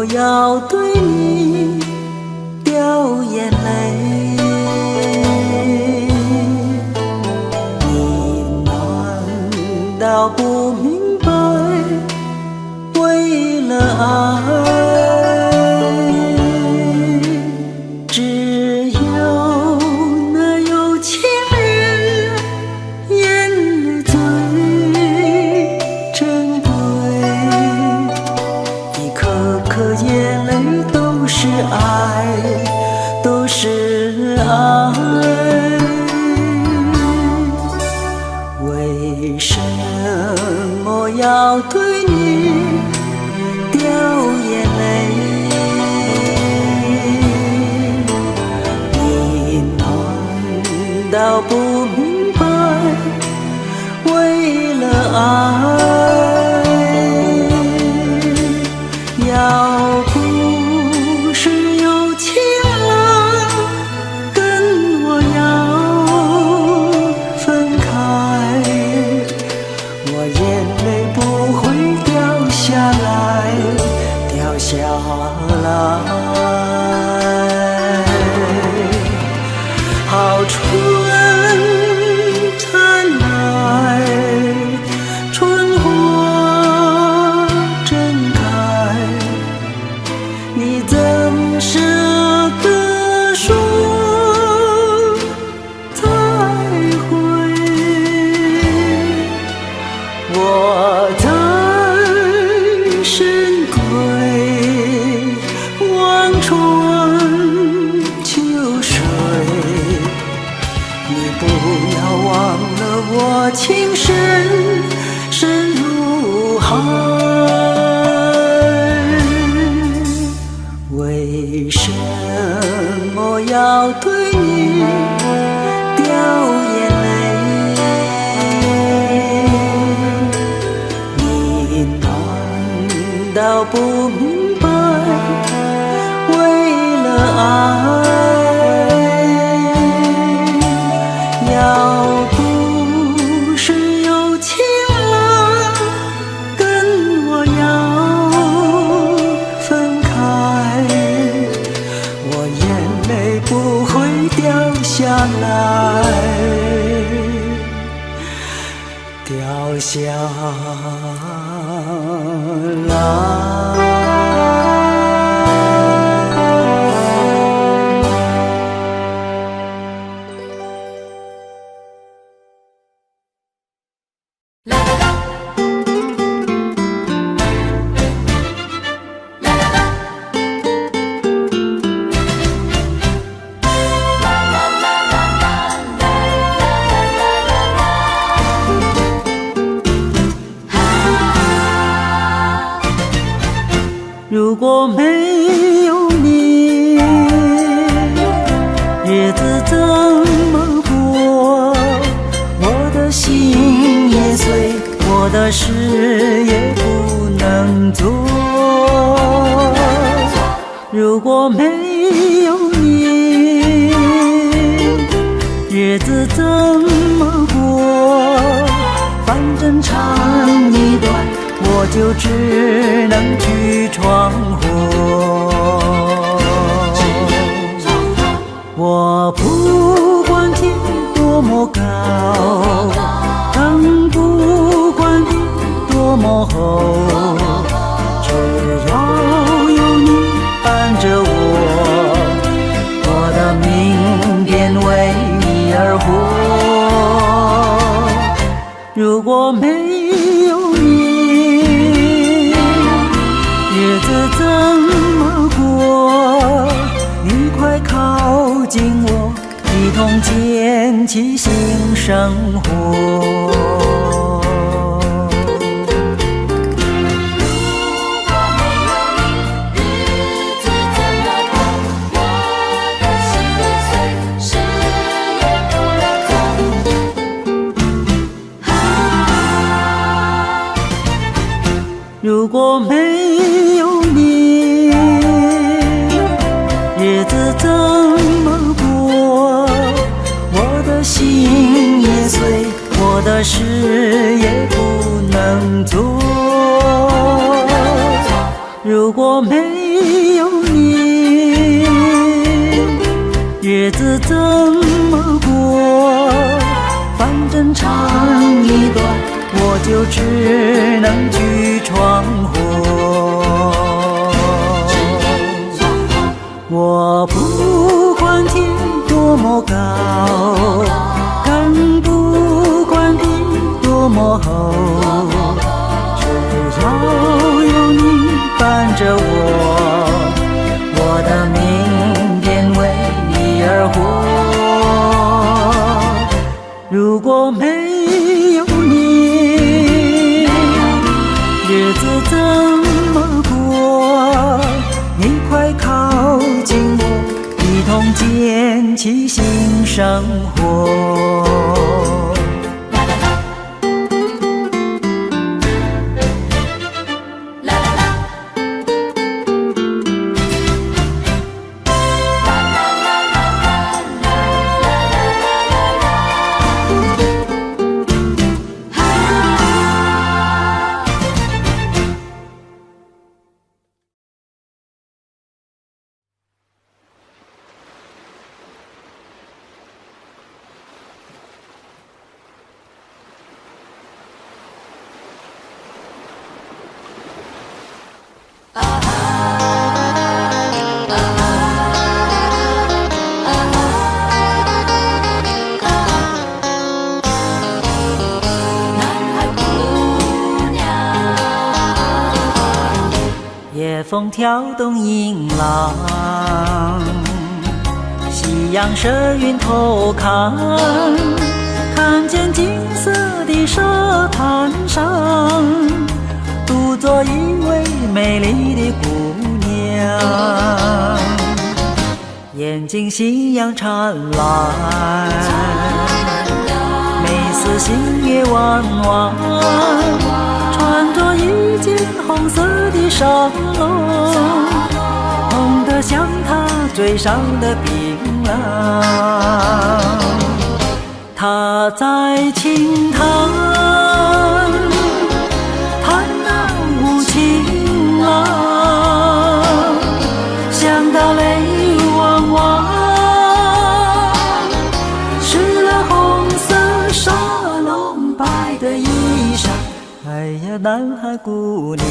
我要对你掉眼泪，你难道不明白？为了爱，只有那有情人眼泪最珍贵，一颗颗眼泪都是爱，都是爱。为什么要对你掉眼泪？你难道不明白？为了爱，要不是有情人跟我要分开，我眼泪不会掉下来，掉下来。好春灿来，春花正开，你怎舍得说再会？我在深闺望穿秋水，你不要忘了我情深深如海。为什么要对你掉眼泪？你难道不明白？为了爱，要不是有情人跟我要分开，我眼泪不会掉下来，掉下来。如果没有你，日子怎么过？我的心也碎，我的事也不能做。如果没有你，日子怎么过？反正长一段，我就只能去闯祸。我不管天多么高，更不管地多么厚，只要有你伴着我，我的命便为你而活。如果没有你，日子怎么过？你快靠近我，一同建起新生活。如果没有你，日子怎么过？我的心也碎，我的事如果没有你，日子怎么过？反正长一段，我就只能去闯祸。我不管天多么高，更不管地多么厚，只要有你伴着我，我的明天为你而活。如果没有你，日子怎么过？你快靠近我，一同建起新生活。夜风挑动银浪，夕阳射云头看，看见金色的沙滩上，独坐一位美丽的姑娘，眼睛星阳灿烂，美似星月弯弯，穿着一件红色的纱笼，红得像她嘴上的槟榔。她在轻弹，弹那无情郎，想到泪汪汪，湿了红色纱笼白的衣裳。哎呀，男孩姑娘，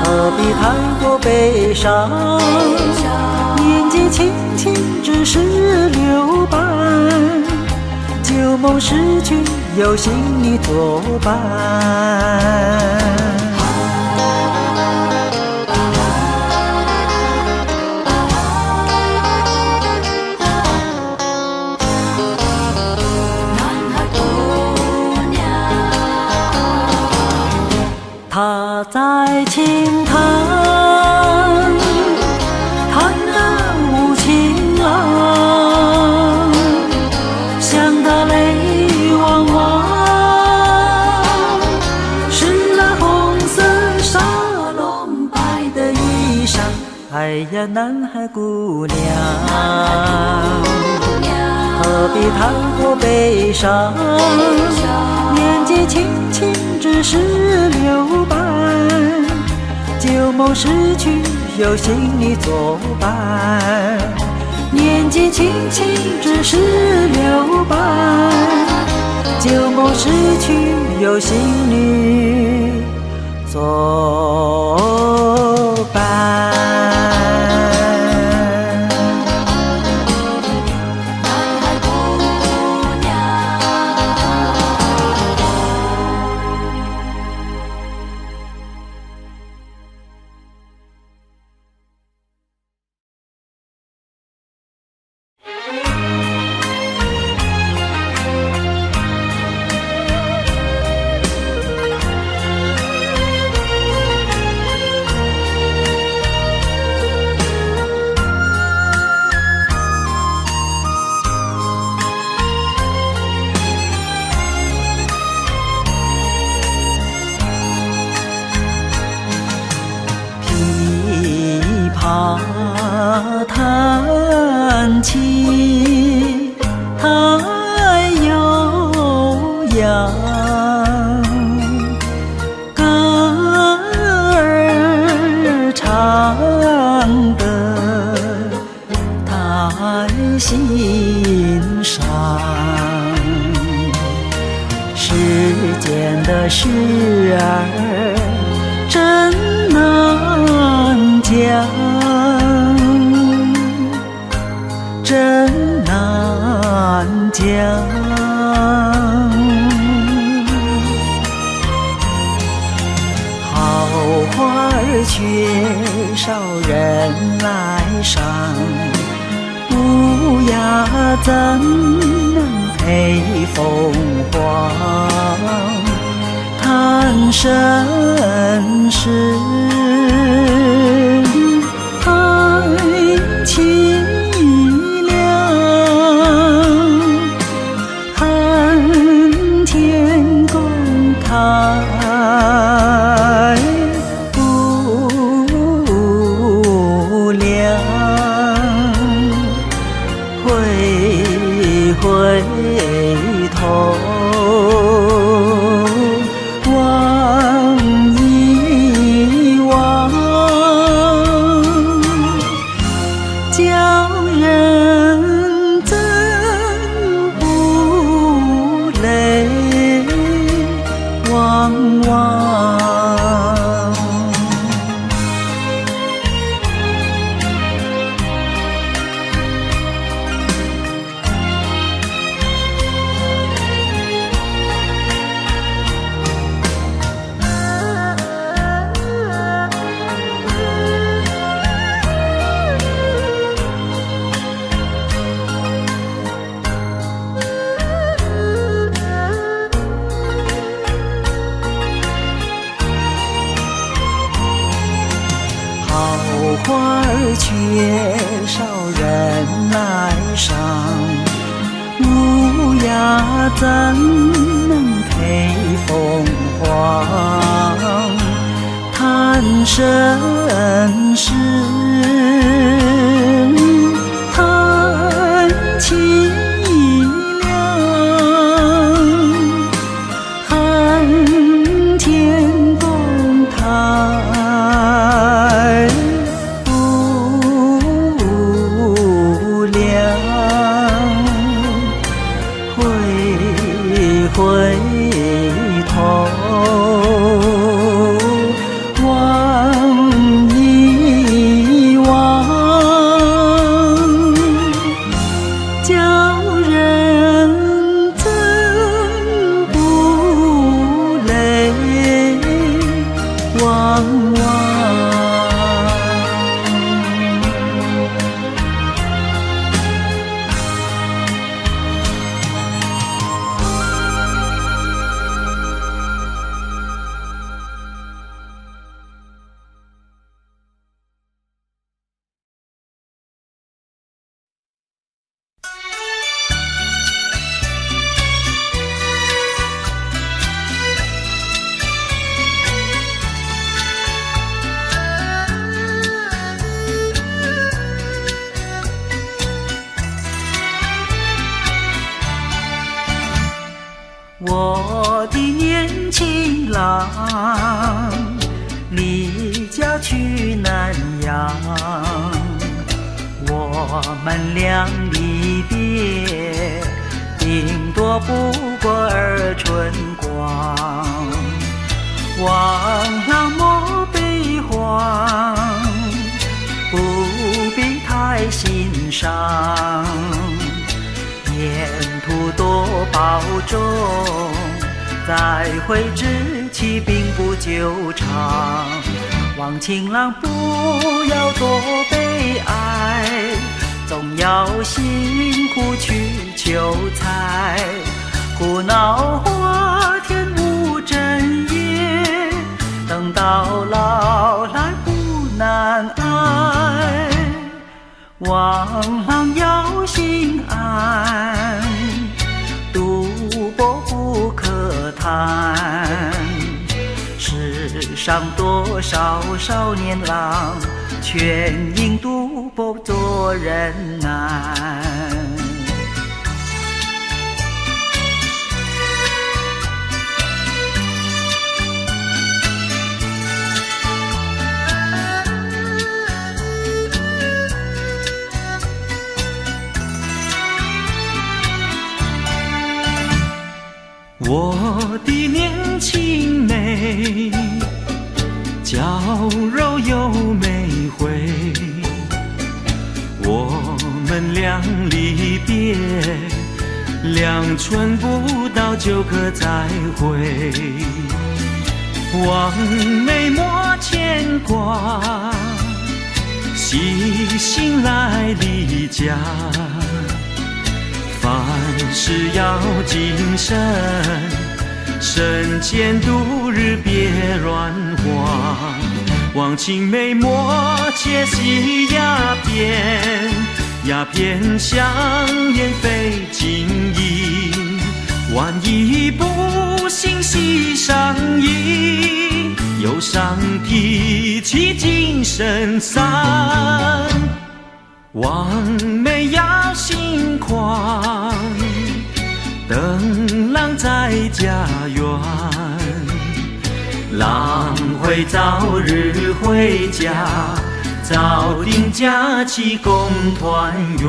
何必太过悲伤？年纪轻轻只是6般，旧梦逝去有新你作伴。她在轻弹，弹那无情郎，想得泪汪汪，湿了红色纱笼白的衣裳。哎呀，男孩姑娘，何必太过悲伤？年纪轻轻只是6般，旧梦逝去有新你作伴。年纪轻轻只是6般，旧梦逝去有新你作伴。弹起太悠扬，感江。好花儿缺少人来赏，乌鸦怎能配凤凰？叹身世太凄凉，恨天公台不良，回头望一望，叫人怎不泪汪汪。好花儿缺少人来赏，乌鸦怎能配凤凰？叹身世太凄凉，恨天公台回头望一望，叫人怎不泪汪汪。我的年轻郎，离家去南洋，我们俩离别，顶多不过儿春光。望那莫悲欢，不必太心伤，沿途多保重，再会之期并不久长。望情郎不要多悲哀，总要辛苦去求财。苦恼花田无针叶，等到老来不难挨。望郎要心安，赌博不可贪。世上多少少年郎，全因赌博做人难。我的年轻美，娇柔又美惠，我们俩离别， 2寸不到就可再会，望梅莫牵挂，细心来离家，凡事要谨慎，身前度日别乱花，望青梅莫且惜鸦片，鸦片香烟非金银，万一不幸喜上映，忧伤提起精神散，望梅要心宽，灯郎在家园，郎会早日回家，早定假期共团圆。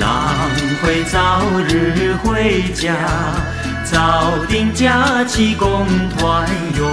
郎会早日回家，早定假期共团圆。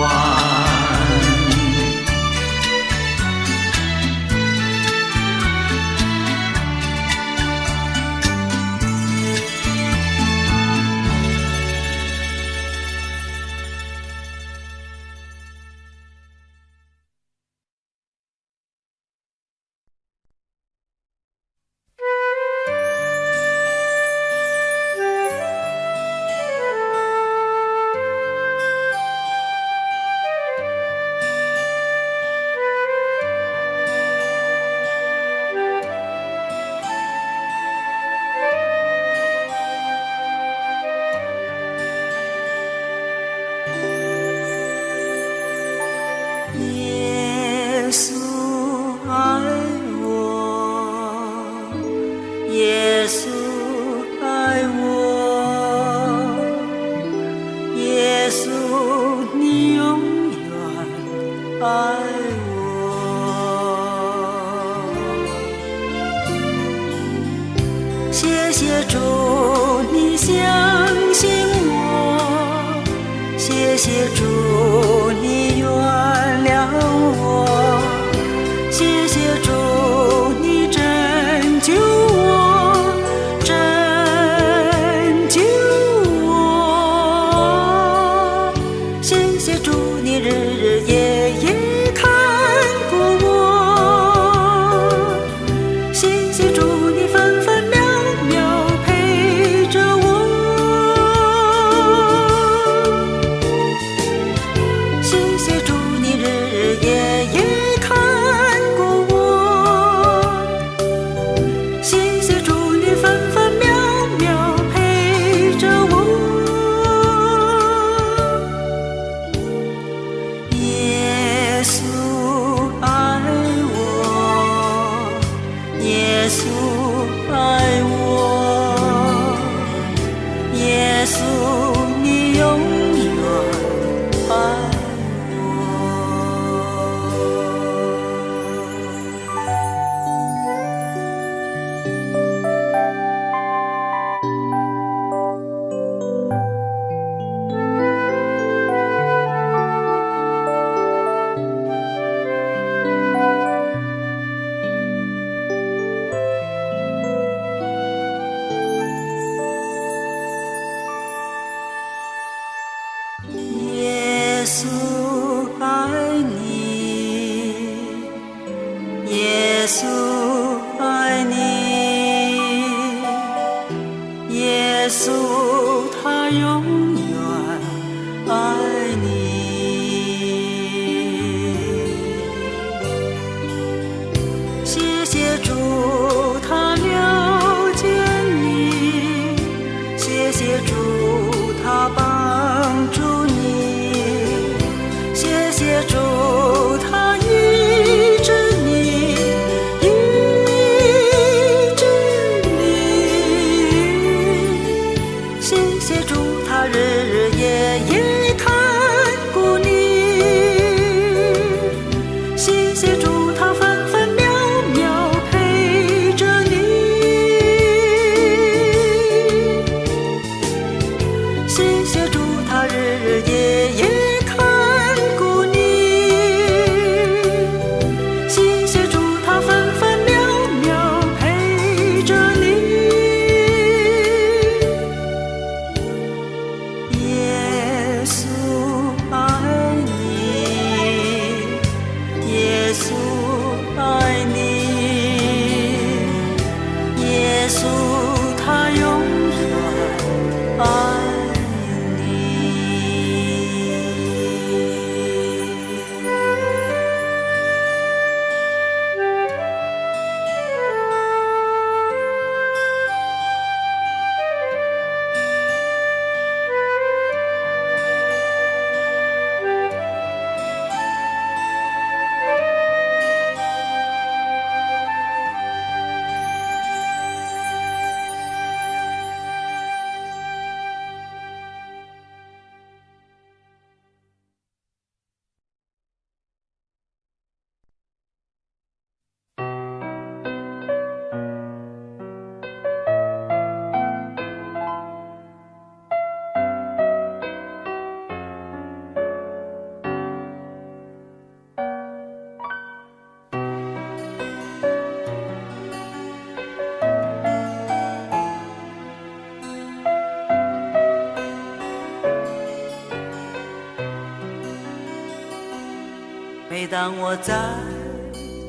每当我在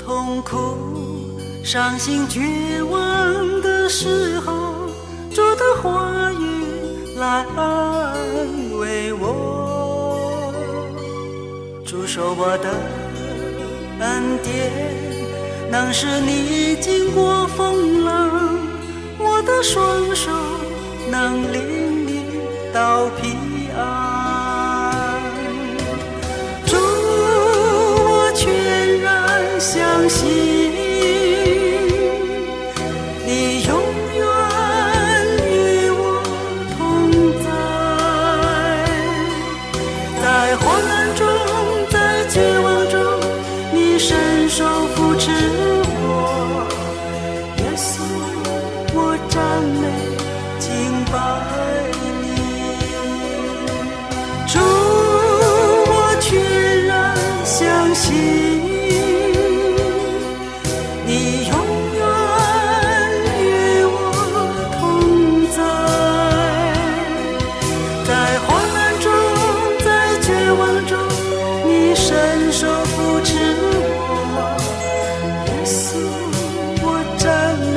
痛苦、伤心、绝望的时候，主的话语来安慰我，主说我的恩典能使你经过风浪，我的双手能领你到平安。主，我全然相信你永远与我同在，在患难中，在绝望中，你伸手扶持我。耶稣，我赞美敬拜你。主，我全然相信你永远与我同在，在患难中，在绝望中，你伸手扶持我。耶稣，我赞美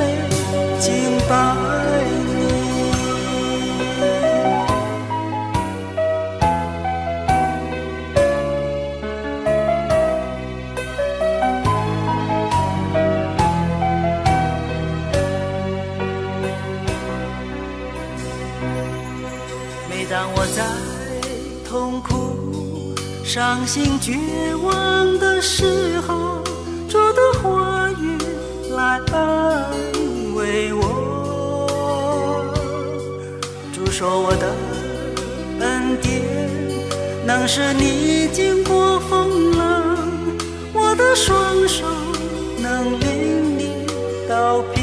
敬拜你。每当我在痛苦、伤心、绝望的时候，主的话语来安慰我。主说我的恩典能使你经过风浪，我的双手能领你到平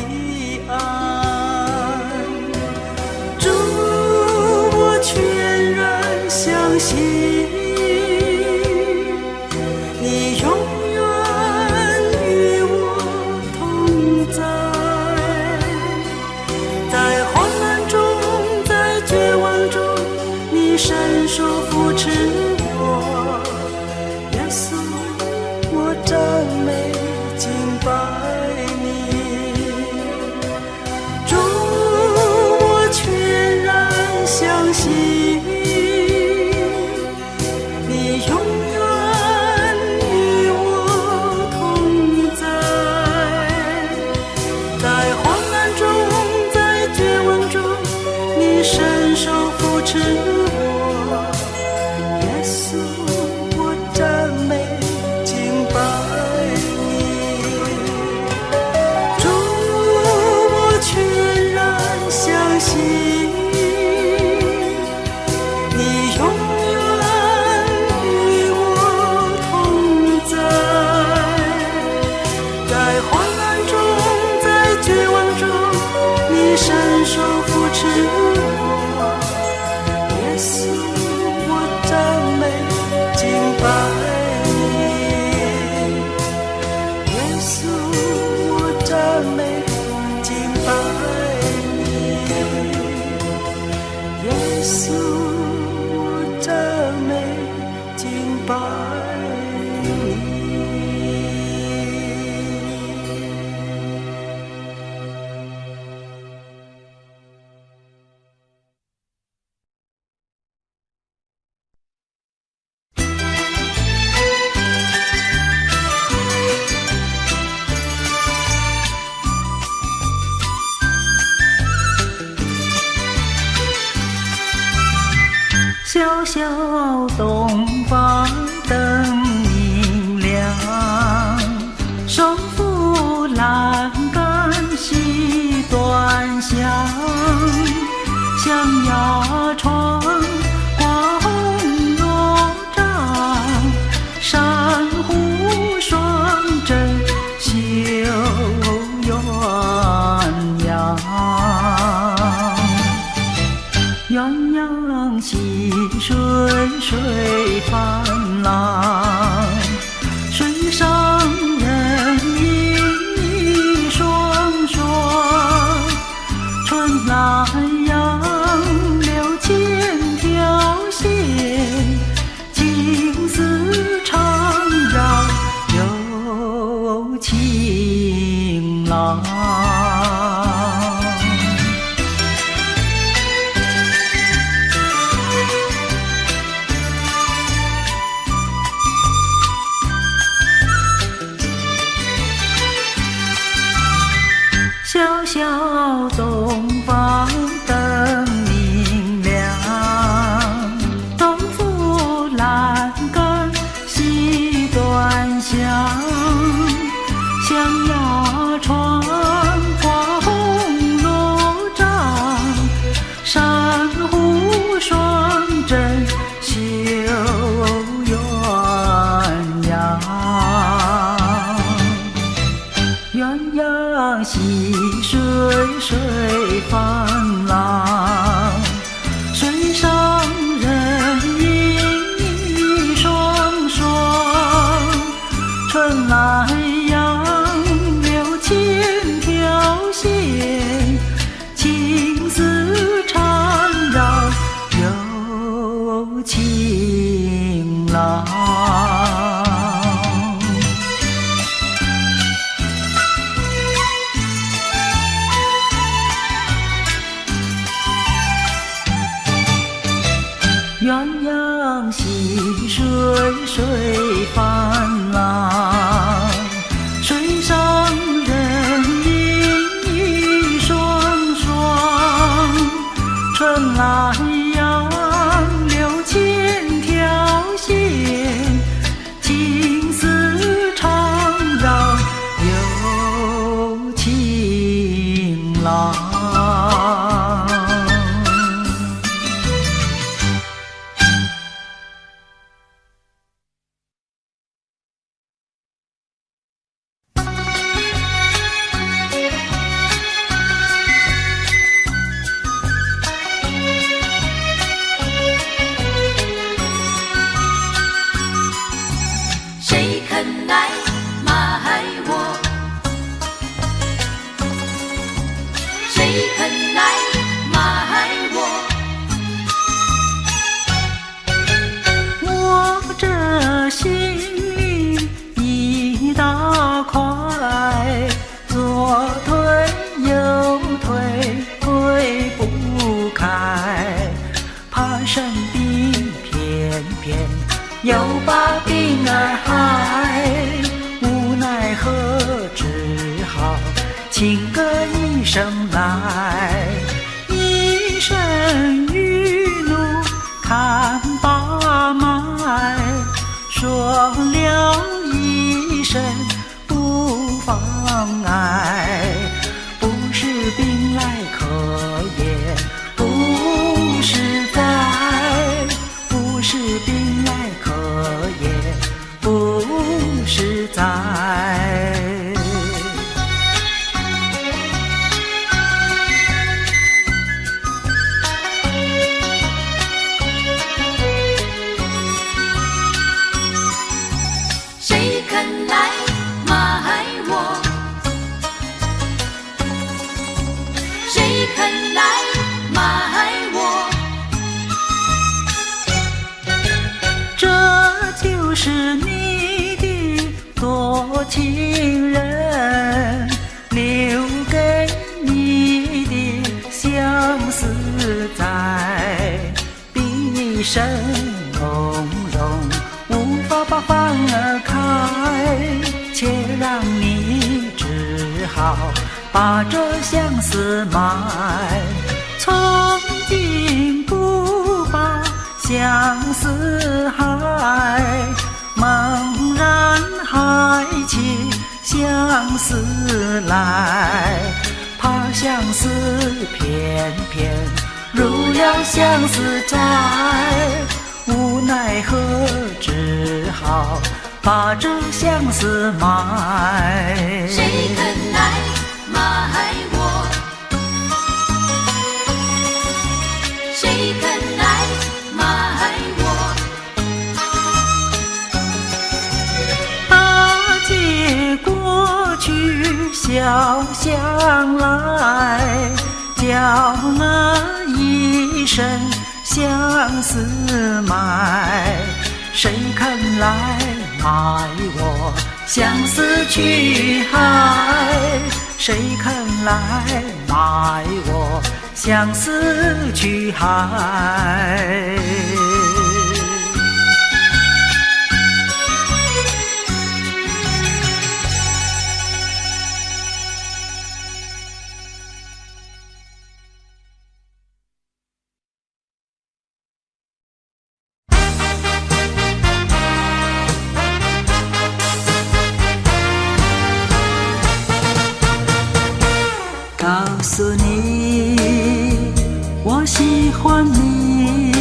安。主，我全然相信你永远与我同在，在患难中，在绝望中，你伸手扶持我。耶稣，我赞美敬拜你。主，我全然相信你永远与我同在，在患难中，在绝望中，你伸手扶持我。耶稣，我赞美敬拜你。主，我全然相信你永远与我同在，在患难中，在绝望中，你伸手扶持我。耶稣，我赞美敬拜你。耶稣，我赞美敬拜你。耶稣，我赞美敬拜你。小小东方灯明亮，手扶栏杆系端详，象牙床挂红罗帐，珊瑚双针绣鸳鸯，鸳鸯戏水水泛滥。郎。小小东方灯明亮，东府栏杆西端详，象牙窗花红罗帐，珊瑚双枕绣鸳鸯。鸳鸯戏水水泛浪，水上人影双双。春来杨柳千条线，情丝缠绕有情郎。鸳鸯戏水水泛浪，水上人影双双。春来杨柳千条线，情丝缠绕有情郎。谁肯来买我？谁肯来买我？我这心里一大块，左推右推推不开，怕生病偏偏又把病儿害，无奈何只好请个医生来。医生玉露看把脉，说了一声不妨碍，不是病来可也不是灾，不是病来可也不是灾。谁肯来买我？谁肯来买我？这就是你的多情人，留给你的相思在，毕生从容，无法把房儿开，且让你只好把这相思埋，从今不把相思害，猛然害起相思来，怕相思偏偏入了相思债，无奈何只好把这相思埋。谁肯来买我？谁肯来买我？大街过去小巷来，叫了一声相思埋，谁肯来买我相思去害？谁肯来买我相思去海？告诉你，我喜欢你，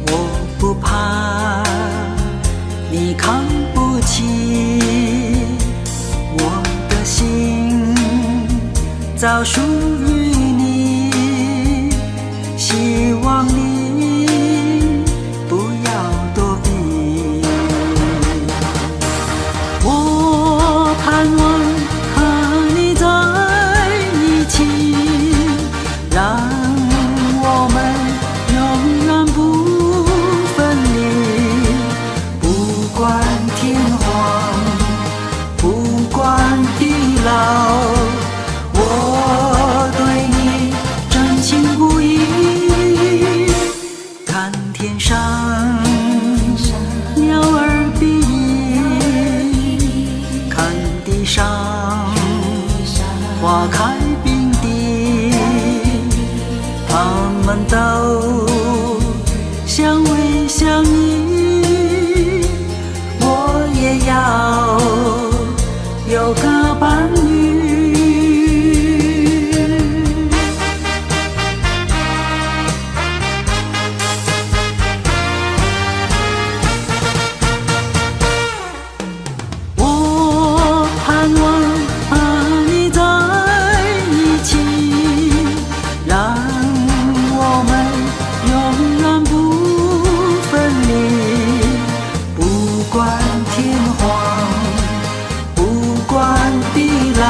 我不怕你看不起，我的心早属于你，希望你不要躲避。我盼望和你在一起，让我们永远不分离，不管天荒，不管地老，我对你真心不移。看天上鸟儿比翼，看地上花开并蒂，他们都相偎相依，我也要有个伴侣。我盼望和你在一起，让我们永远不分离，不管天荒，不管地老，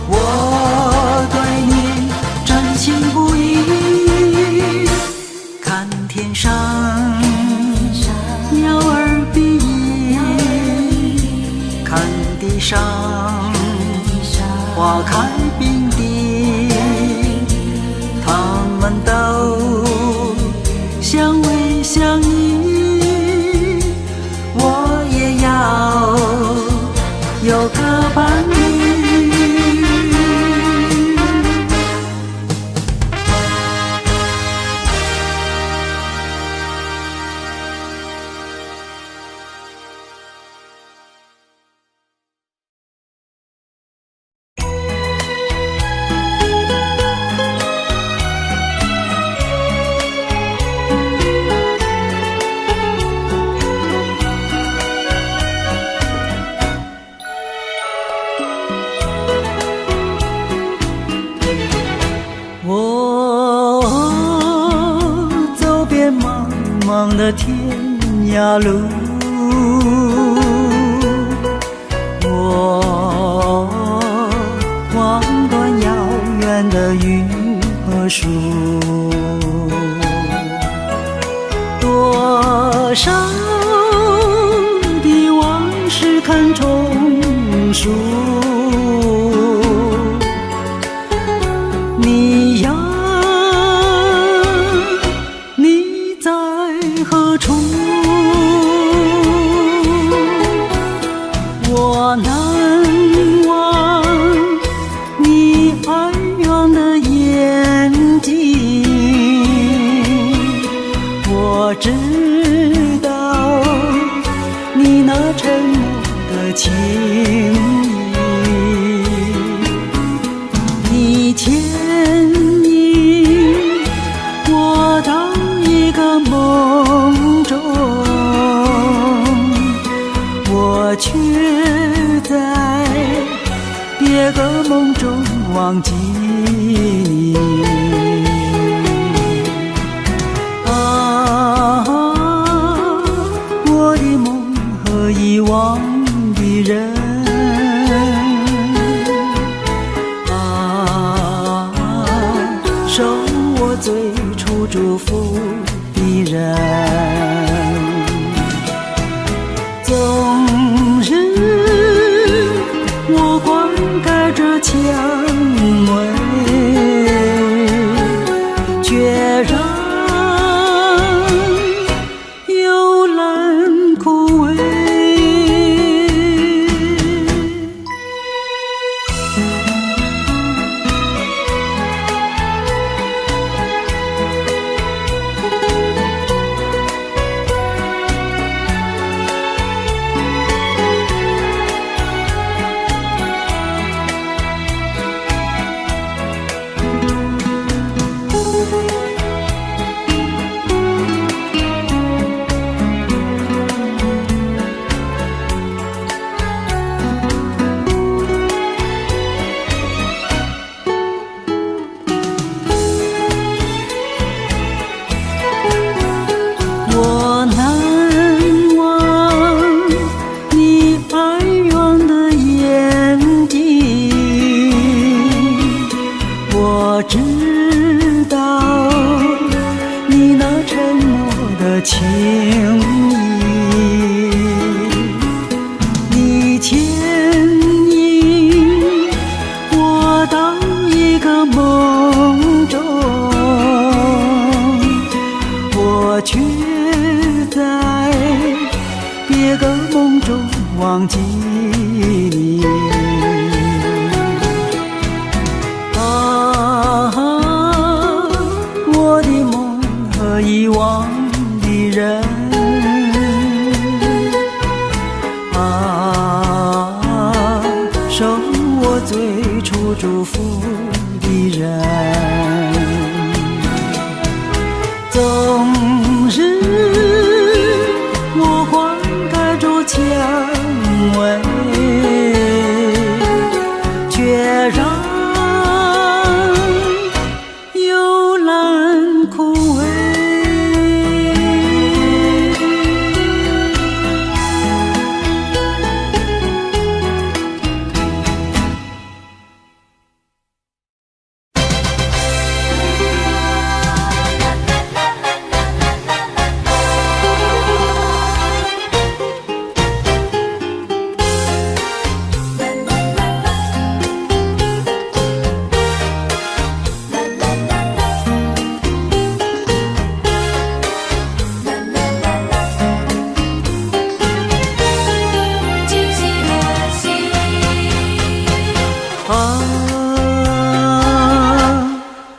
我对你真心不移。看天上鸟儿比翼，看地上花开并蒂，他们都相偎相依，我也要有个伴侣。我走遍茫茫的天涯路，我望断遥远的云和树，多少的往事看重述。你呀，你在何处？我难忘你哀怨的眼睛，我知道你那沉默的情意。你牵引我到一个梦中，我却在别个梦中忘记你。啊，我的梦和遗忘的人，受我最初祝福的人，终日我关梦中忘记你。啊，我的梦和遗忘的人啊，受我最初祝福的人，总是我灌溉着蔷薇，却让幽兰枯萎。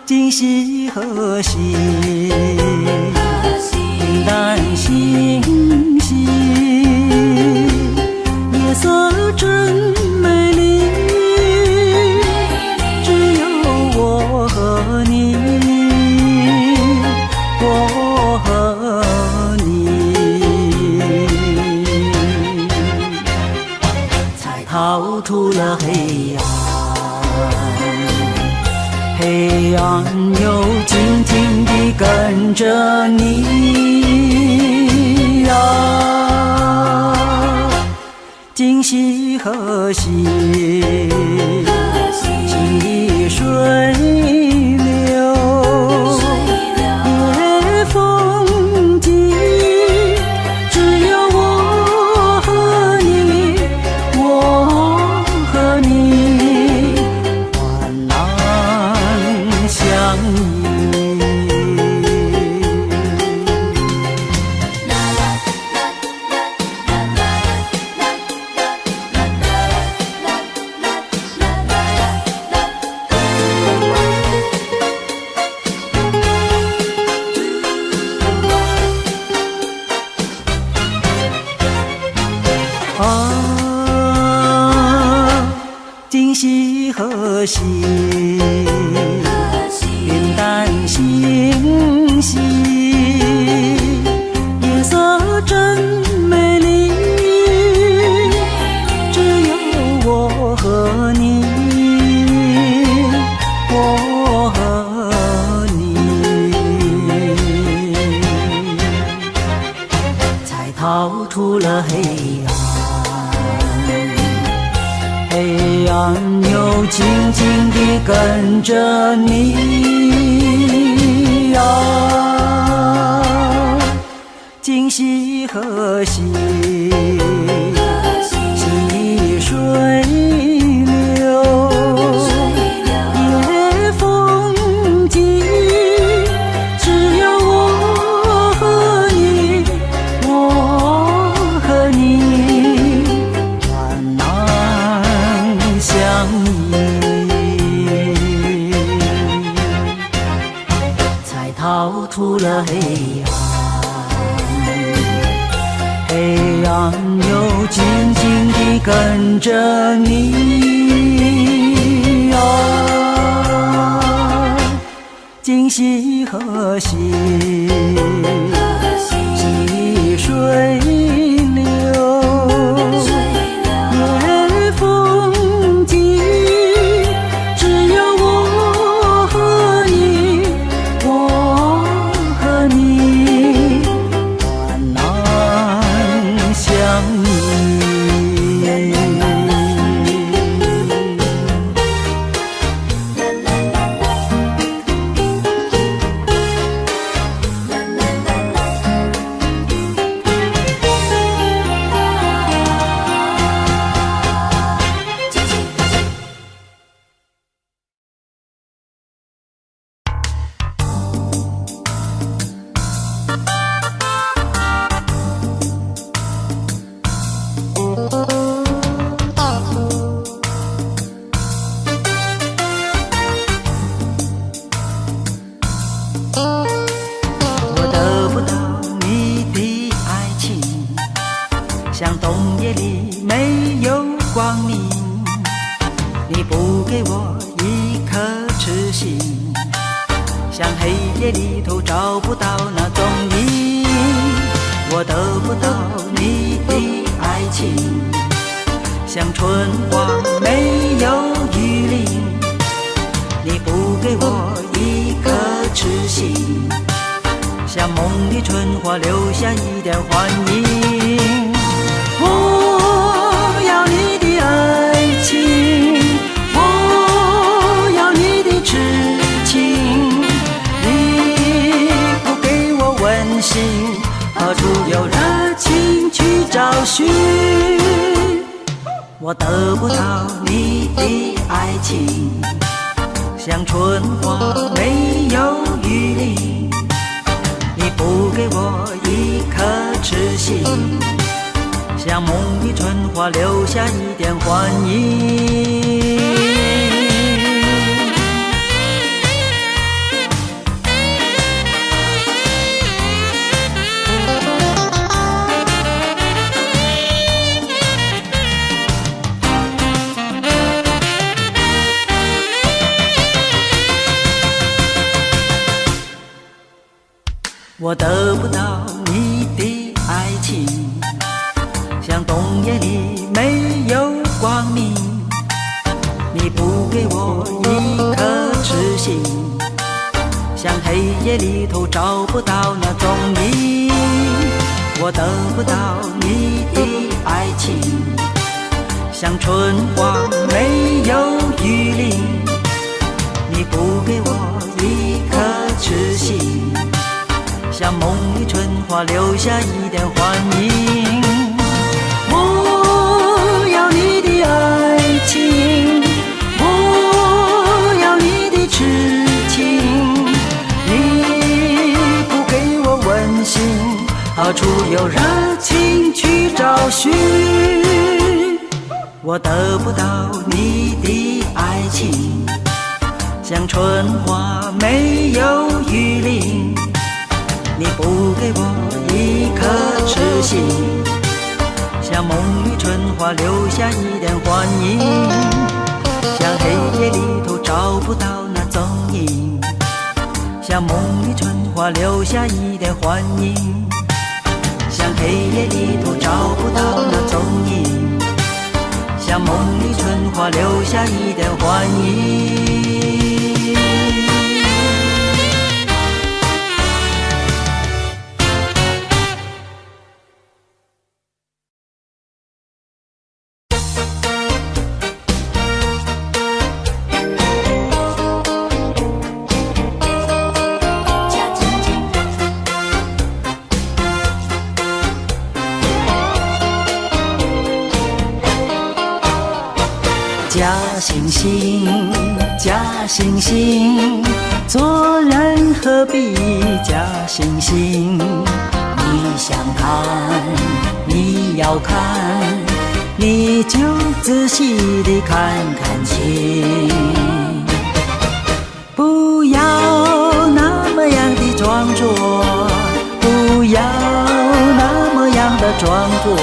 今夕何夕？云淡星稀，夜色真美丽，只有我和你，我和你，才逃出了黑暗。黑暗又静静地跟着你啊，今夕何夕？细水流，夜风急，只有我和你，我和你，患难相依。啊，今夕何夕？云淡星稀，夜色真美丽，只有我和你，我和你，才逃出了黑暗。黑暗又静静地跟着你啊，今夕何夕？细水流，夜风急，只有我和你，我和你，患难相依，才逃出了黑暗。黑暗又静静地跟着你啊，今夕何夕？细水流，夜风急，只有我和你，我和你，患难相依。里没有光明，你不给我一颗痴心，像黑夜里头找不到那踪影。我得不到你的爱情，像春花没有雨淋，你不给我一颗痴心，像梦里春花留下一点幻影。我要你的爱情，我要你的痴情，你不给我温馨，何处有热情去找寻？我得不到你的爱情，像春花没有雨淋，你不给我一颗痴心，像梦里春花留下一点幻影。我得不到你的爱情，像冬夜里没有光明，你不给我一颗痴心，像黑夜里头找不到那踪影。我得不到你的爱情，像春花没有雨淋，你不给我一颗痴心，像梦里春花留下一点幻影。我要你的爱情，我要你的痴情，你不给我温馨，何处有热情去找寻？我得不到你的爱情，像春花没有雨淋，你不给我一颗痴心，像梦里春花留下一点幻影，像黑夜里头找不到那踪影，像梦里春花留下一点幻影，像黑夜里头找不到那踪影，像梦里春花留下一点幻影。假惺惺，假惺惺，做人何必假惺惺？你想看，你要看，你就仔细地看看清，不要那么样的装作，不要那么样的装作，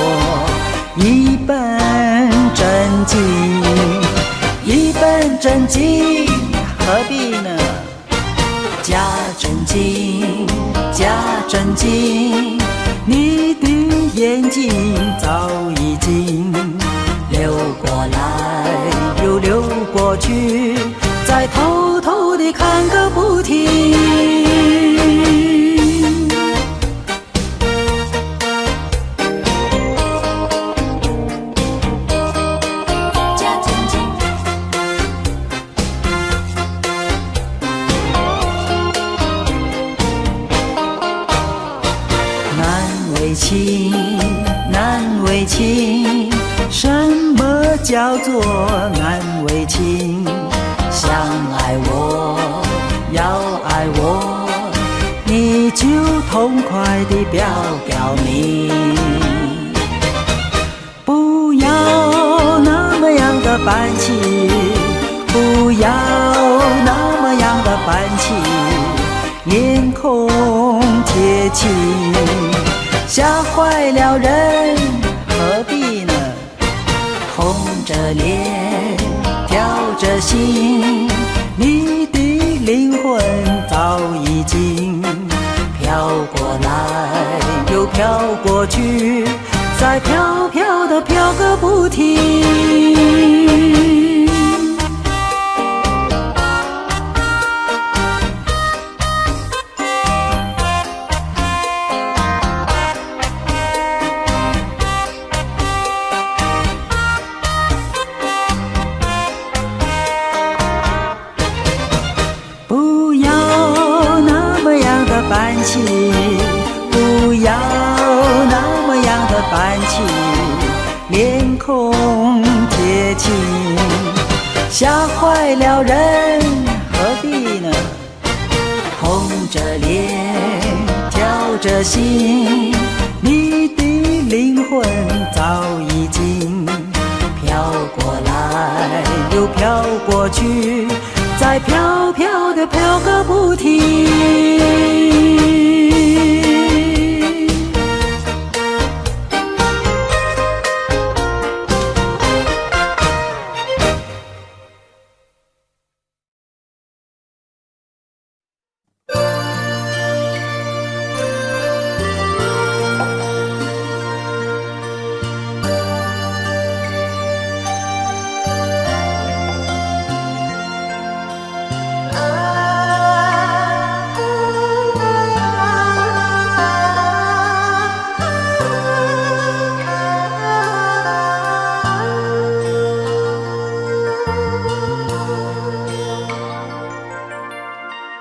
一本正经，一本正经，何必呢？假正经，假正经，你的眼睛早已经流过来又流过去，再偷偷地看个不停。难为情，什么叫做难为情？想爱我，要爱我，你就痛快地表明，不要那么样的板起，不要那么样的板起，面孔贴近，吓坏了人，何必呢？着脸，跳着心，你的灵魂早已经飘过来又飘过去，再飘飘地飘个不停。不要那么样的搬起，不要那么样的搬起，脸孔贴近，吓坏了人，何必呢？红着脸，跳着心，你的灵魂早已经飘过来又飘过去，再飘飘地飘个不停。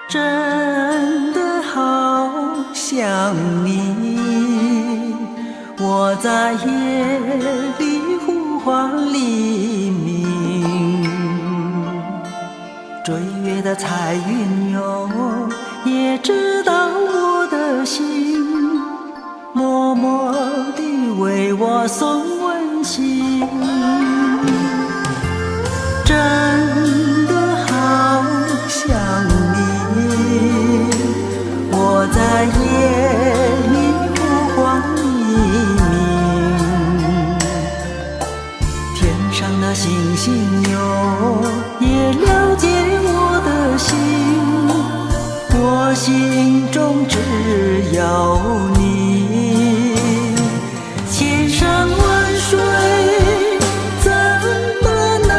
真的好想你，我在夜里呼唤黎明。追月的彩云哟，也知道我的心，默默地为我送温馨。真的好想你，我在夜里呼唤黎明。天上的星星哟，也了解我的心，我心中只有你。千山万水怎么能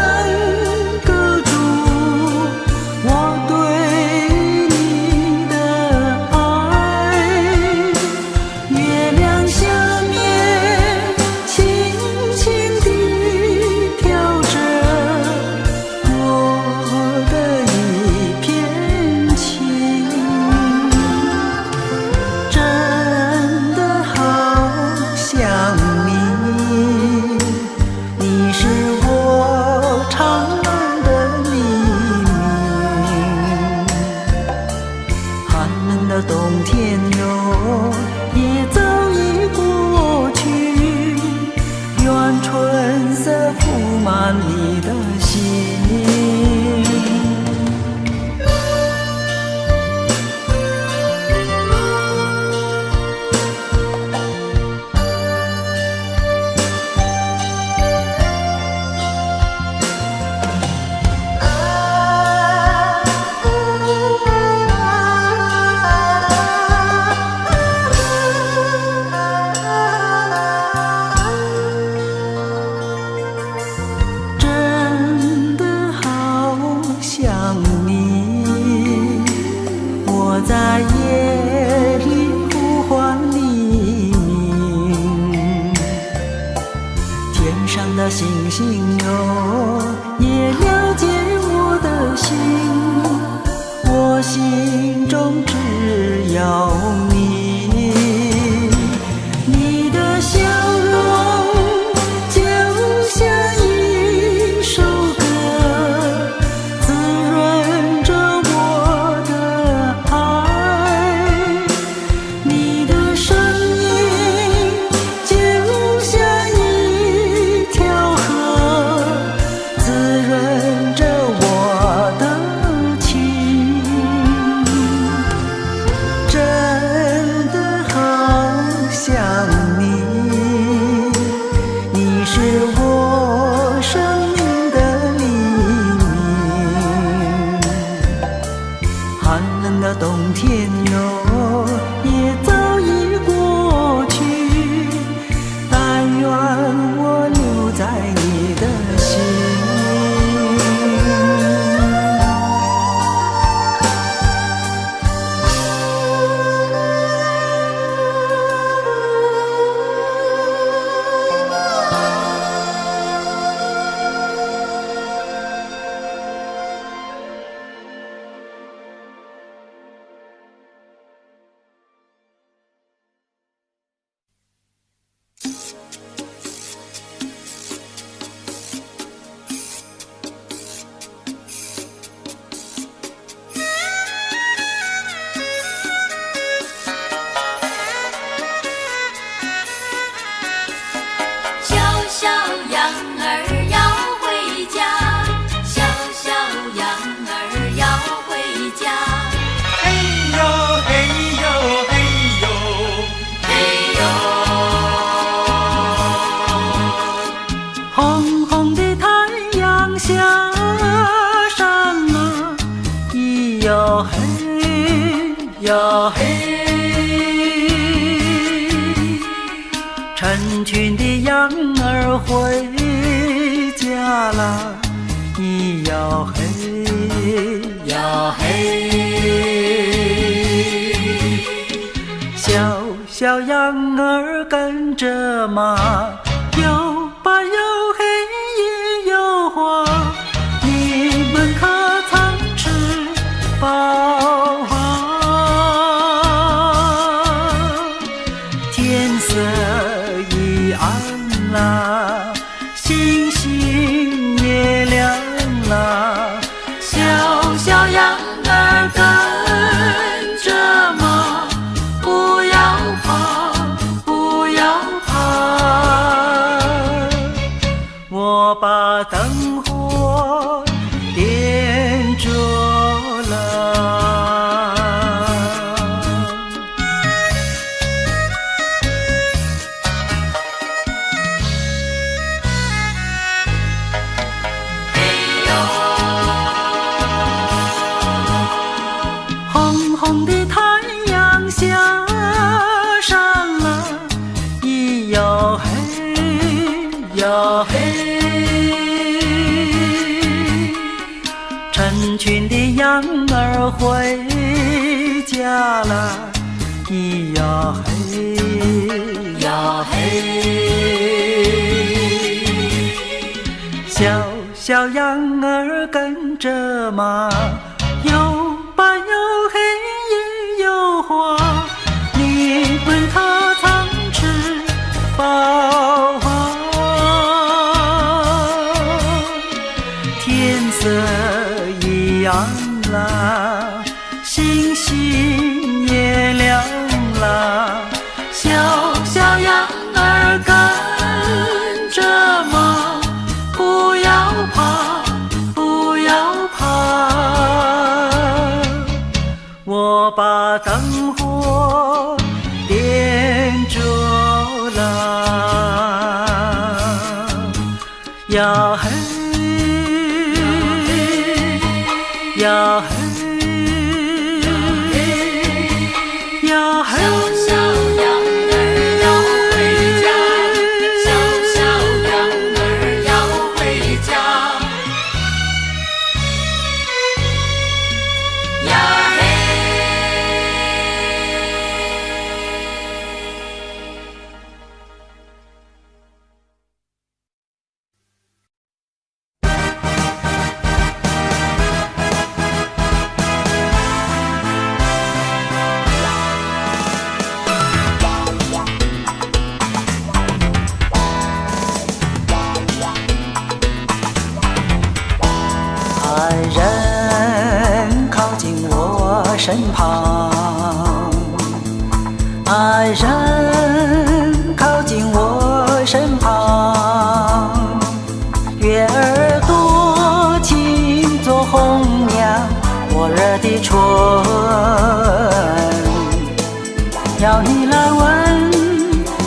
够住我对你的爱？月亮下面轻轻地飘着我的一片情。真的好想你，你是我长安的黎明。寒冷的冬天哟，也早已过去，愿春色铺满你的心。真的好想你，我在夜里呼唤黎明。天上的星星哟，也了解我的心，我心中只有你。你的笑容就像一首歌，滋润着我的爱。你的声音就像一条河，滋润着我的情。真红的太阳下山了，咿呀嘿呀嘿，成群的羊儿回家了，咿呀嘿呀嘿，小小羊儿跟着马，又白又黑也有花，你们可曾吃饱啊？天色已暗了，星星也亮了，小小羊儿跟着马，不要怕，不要怕，我把灯火点着了。红红的太阳下山了，咿呀嘿呀嘿，成群的羊儿回家了，咿呀嘿呀嘿，小小羊儿跟着马，又白又黑也有花，你们可曾吃饱啊？天色已暗了，星星也亮了，小小羊儿跟着马，不要怕，不要怕，我把灯火点着了，呀嘿呀嘿呀嘿，小羊儿要回家，小羊儿要回家，呀嘿。爱人靠近我身旁，爱人靠近我身旁，月儿多情做红娘，火热的春，要你来闻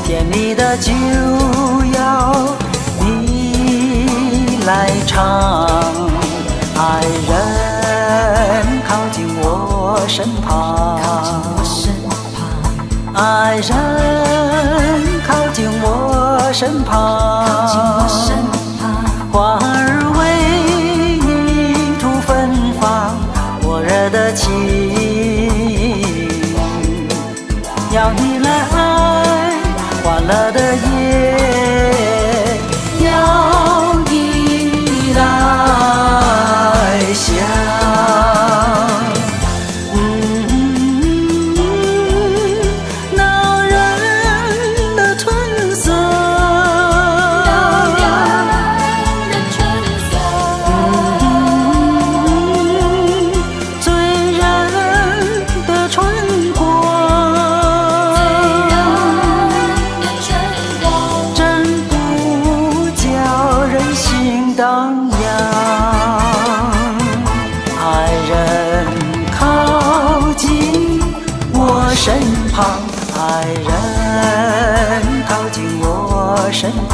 甜蜜的酒要你来尝。爱人靠近我身旁，爱人靠近我身旁，花儿为你吐芬芳，火热的情，要你来爱，欢乐的夜，要你来想。恼人的春色，醉人的春光，真不叫人心荡漾。爱人靠近我身旁，爱人靠近我身旁，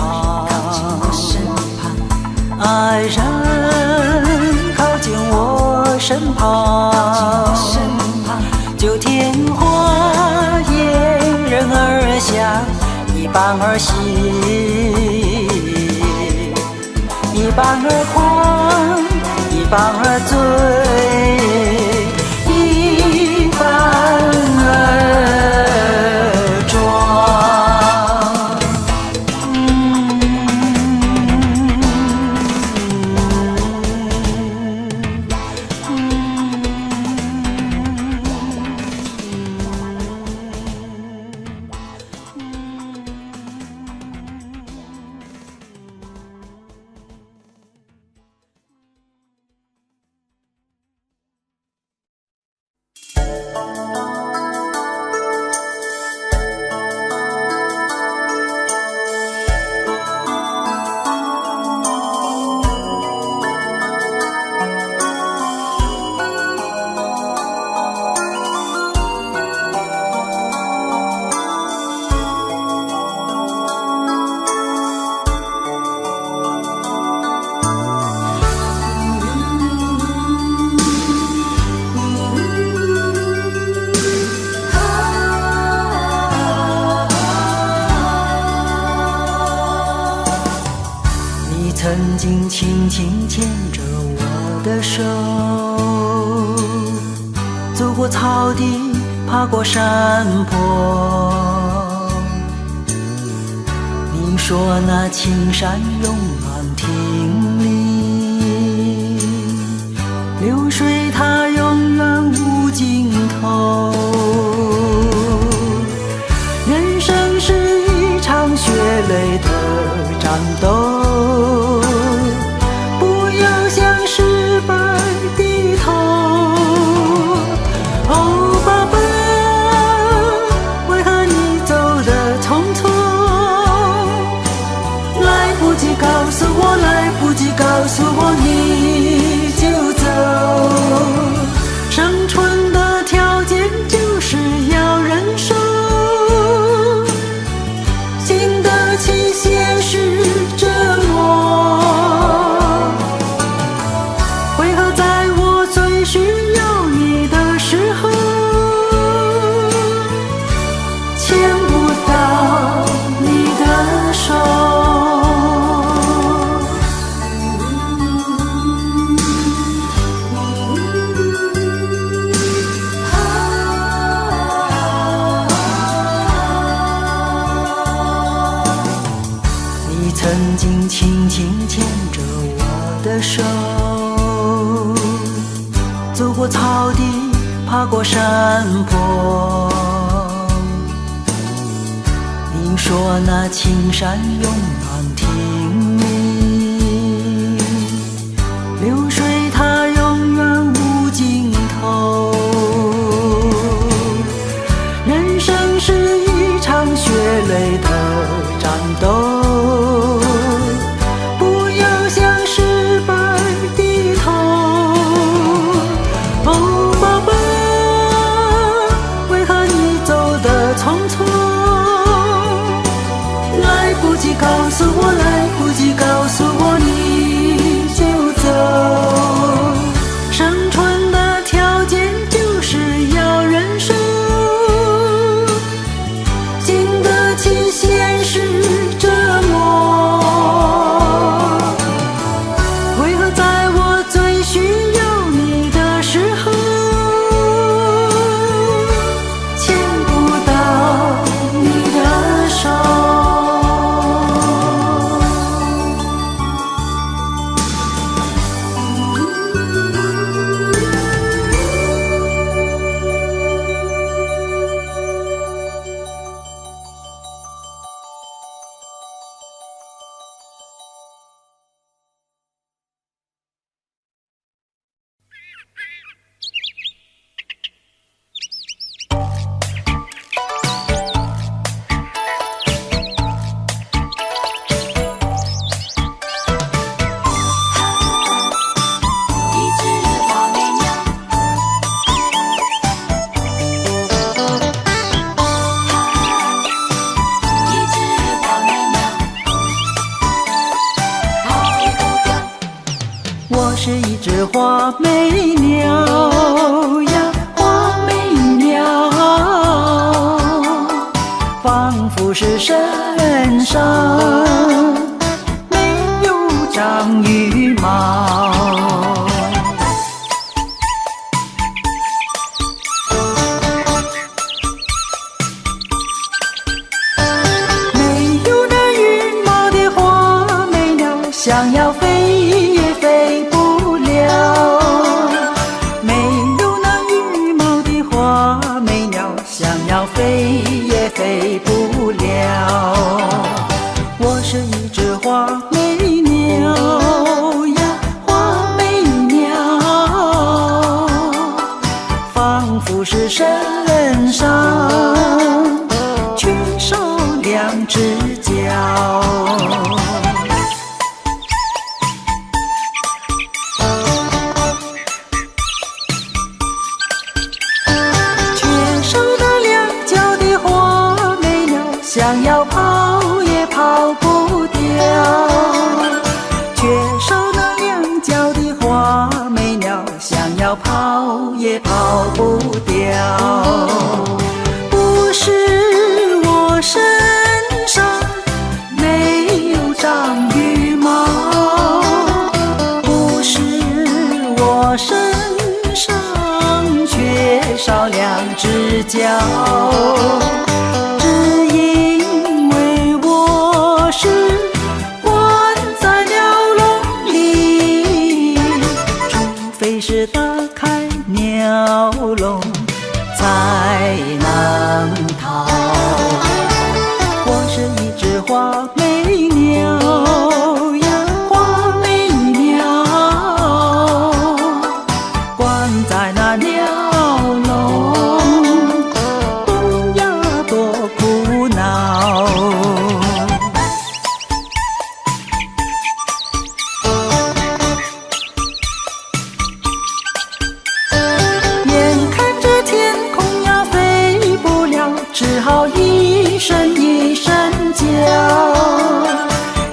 爱人靠近我身旁，就天花沿人而下，一半儿喜，一半儿狂，一半儿醉，一半儿装。曾经轻轻牵着我的手，走过草地，爬过山坡。你说那青山永远挺立，流水它永远无尽头。人生是一场血泪的战斗，告诉我你就走，生存的条件就是要忍受，经得起现实折磨。为何在我最需要你的时候，牵不到你的手？曾经轻轻牵着我的手，走过草地，爬过山坡。你说那青山永远挺立，流水它永远无尽头。人生是一场血泪的战斗，告诉是一只花美鸟呀，花美鸟，仿佛是身上没有长羽毛。想要飞也飞不了，没有那羽毛的花美鸟，想要飞也飞不了。我是一只花美鸟呀，花美鸟，仿佛是身上缺少两只脚。想要跑也跑不掉，缺少那两脚的花美鸟，想要跑也跑不掉。不是我身上没有长羽毛，不是我身上缺少两只脚，是打开鸟笼才能逃。我是一只花美鸟呀，花美鸟，关在那鸟笼，多呀多苦恼。只好一声一声叫，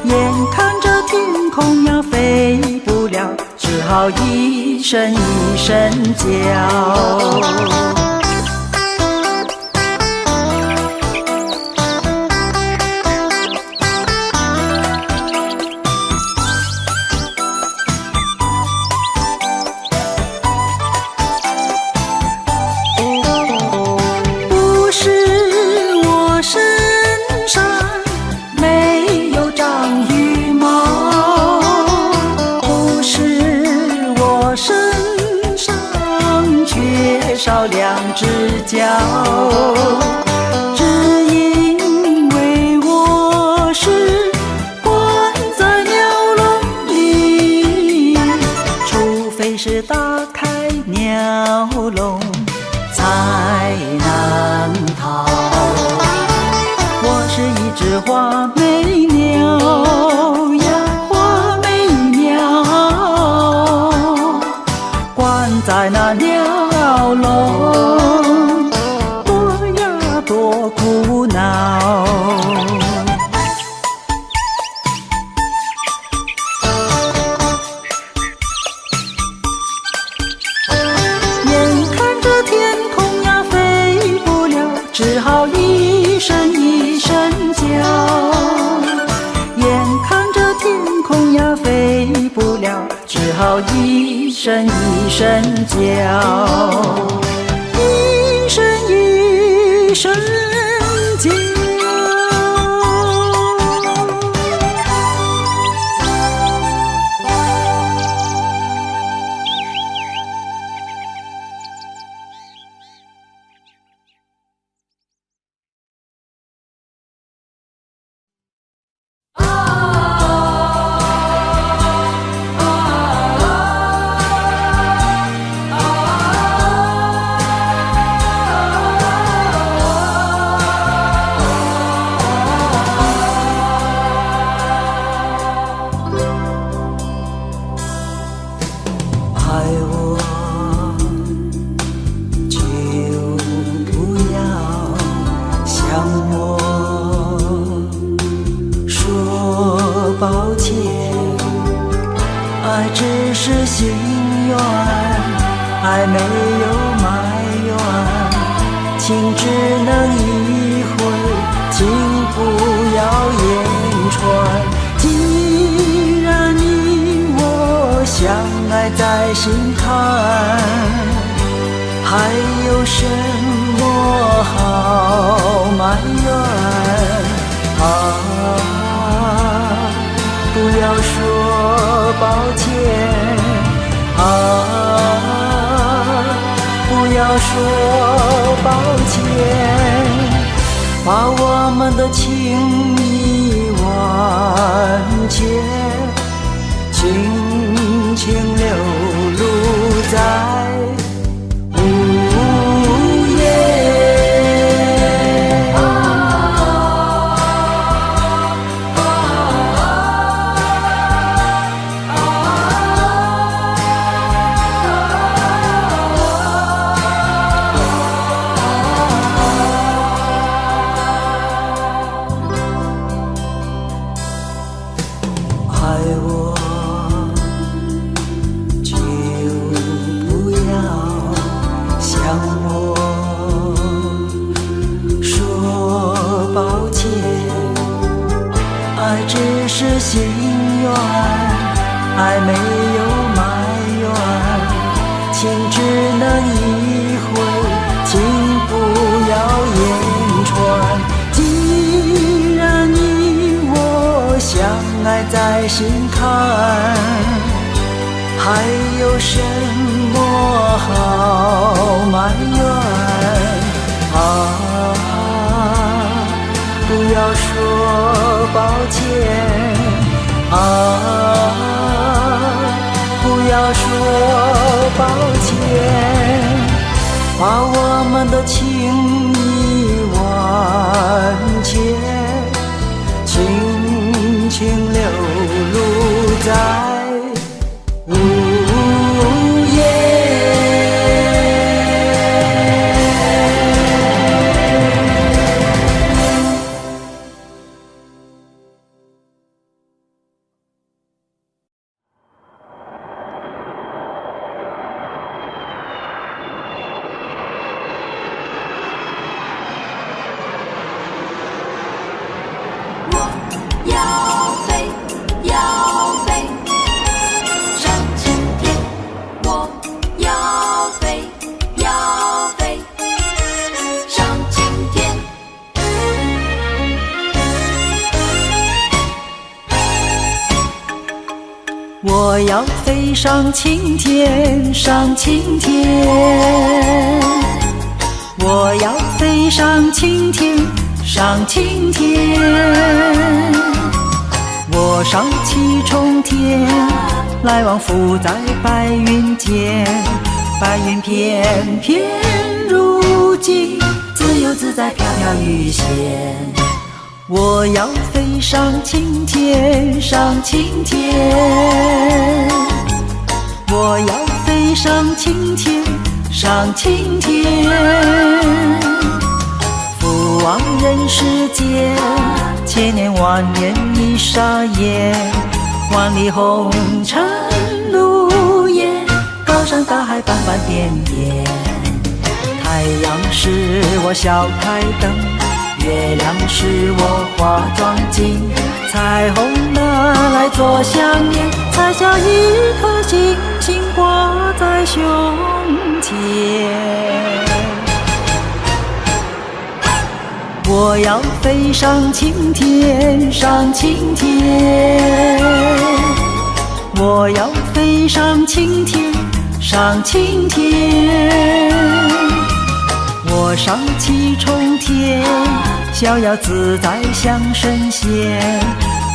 眼看着天空呀飞不了，只好一声一声叫。少两只脚，只因为我是关在鸟笼里，除非是打开鸟笼才能逃。我是一只花美鸟呀，花美鸟，关在那鸟笼，多呀多苦恼。眼看着天空呀飞不了，只好一声一声叫。眼看着天空呀飞不了，只好一声一声叫，一声一声叫。抱歉，爱只是心愿，爱没有埋怨，情只能一回，情不要言传。既然你我相爱在心坎，还有什么好埋怨？不要说抱歉不要说抱歉，把我们的情谊完结，轻轻流露在午夜。爱我就不要向我说抱歉，爱只是心愿，爱没有埋怨，情只能一回，情不要言传。既然你我相爱在心坎，还有什么好埋怨？不要说抱歉不要说抱歉，把我们的情谊完结，轻轻流露在午夜。要飞，要飞，上青天。我要飞，要飞，上青天。我要飞上青天，上青天。我要飞上青天，上青天。我上七重天，来往浮在白云间，白云翩翩如镜，自由自在飘飘欲仙。我要飞上青天，上青天。我要飞上青天，上青天。俯望人世间，千年万年一眨眼，万里红尘路沿，高山大海斑斑点点。太阳是我小台灯，月亮是我化妆镜，彩虹拿来做项链，采下一颗星星挂在胸前。我要飞上青天，上青天。我要飞上青天，上青天。我上七重天，逍遥自在像神仙，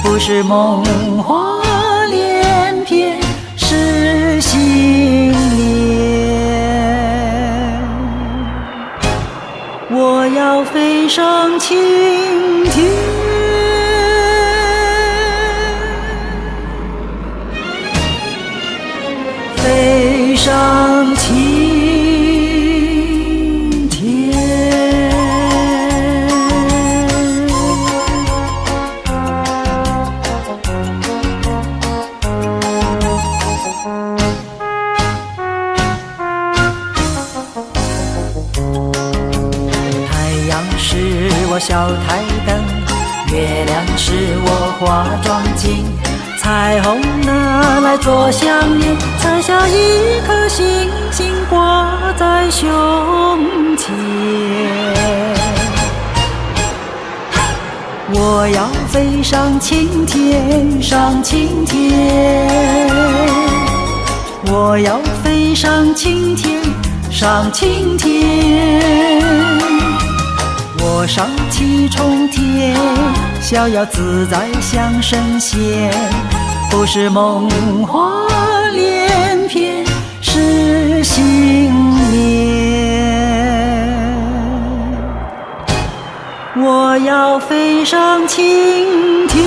不是梦话连篇，是心莲。我要飞上青天，飞上青天。小台灯，月亮是我化妆镜，彩虹拿来做项链，摘下一颗星星挂在胸前。我要飞上青天，上青天，我要飞上青天，上青天。我上七重天，逍遥自在像神仙，不是梦话连篇，是信念。我要飞上青天，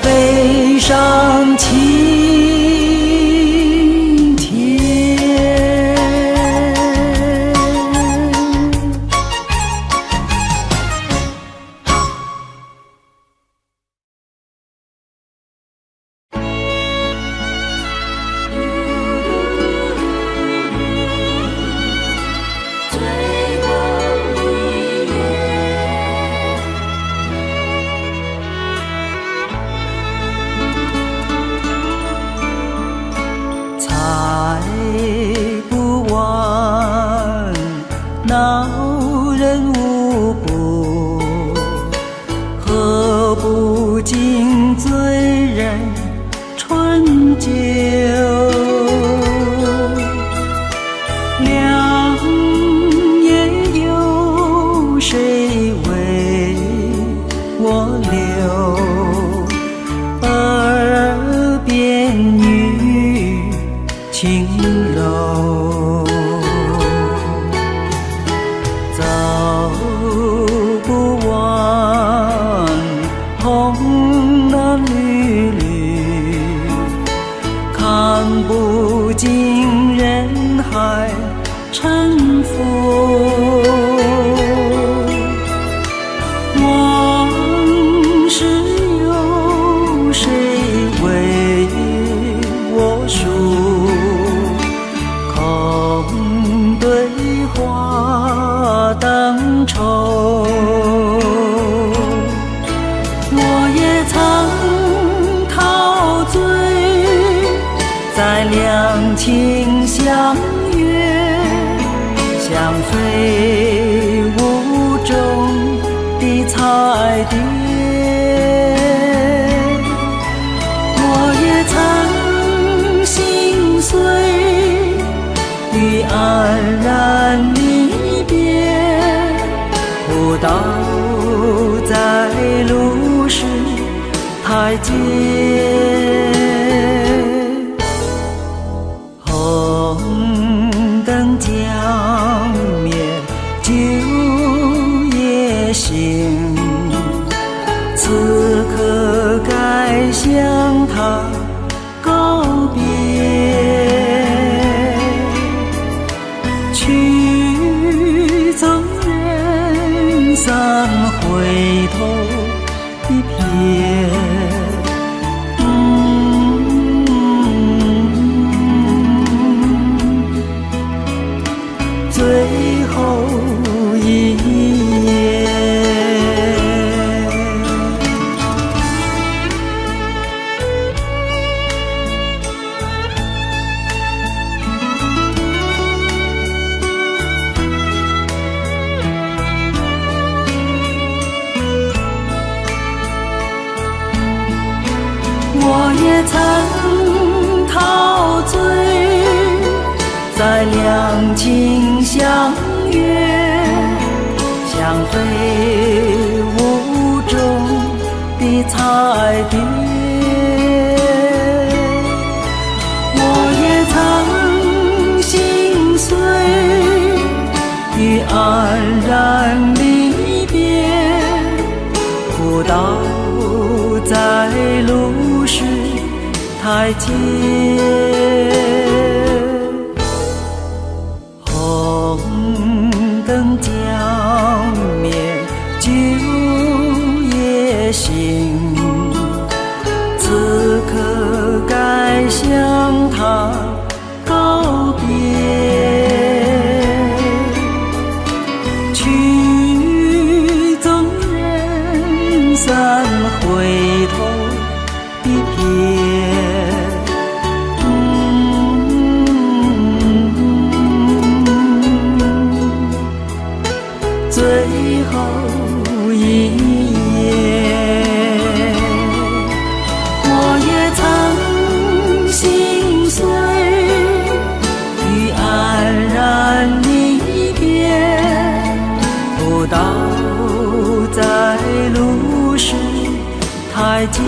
飞上青天。最后一页，猜不完，恼人无不，喝不尽醉人春酒。良夜有谁为我留？耳边语轻柔，走不完红男绿绿，看不尽人海沉浮。往事有谁为我述？空对话当愁。我也曾陶醉在两情相悦，像飞舞中的彩蝶。我也曾心碎于黯然离别，舞蹈在路是台阶。红灯将灭，酒也醒，此刻该向他告别。去走人散，回头一瞥。最后一页。我也曾陶醉在两情相悦，像飞舞中的彩蝶。我也曾心碎于黯然离别，舞蹈在路是台阶。红灯将灭，酒也醒，此刻该向他告别。散回头的别。最后一夜，我也曾心碎与黯然离别，不到在路是台阶，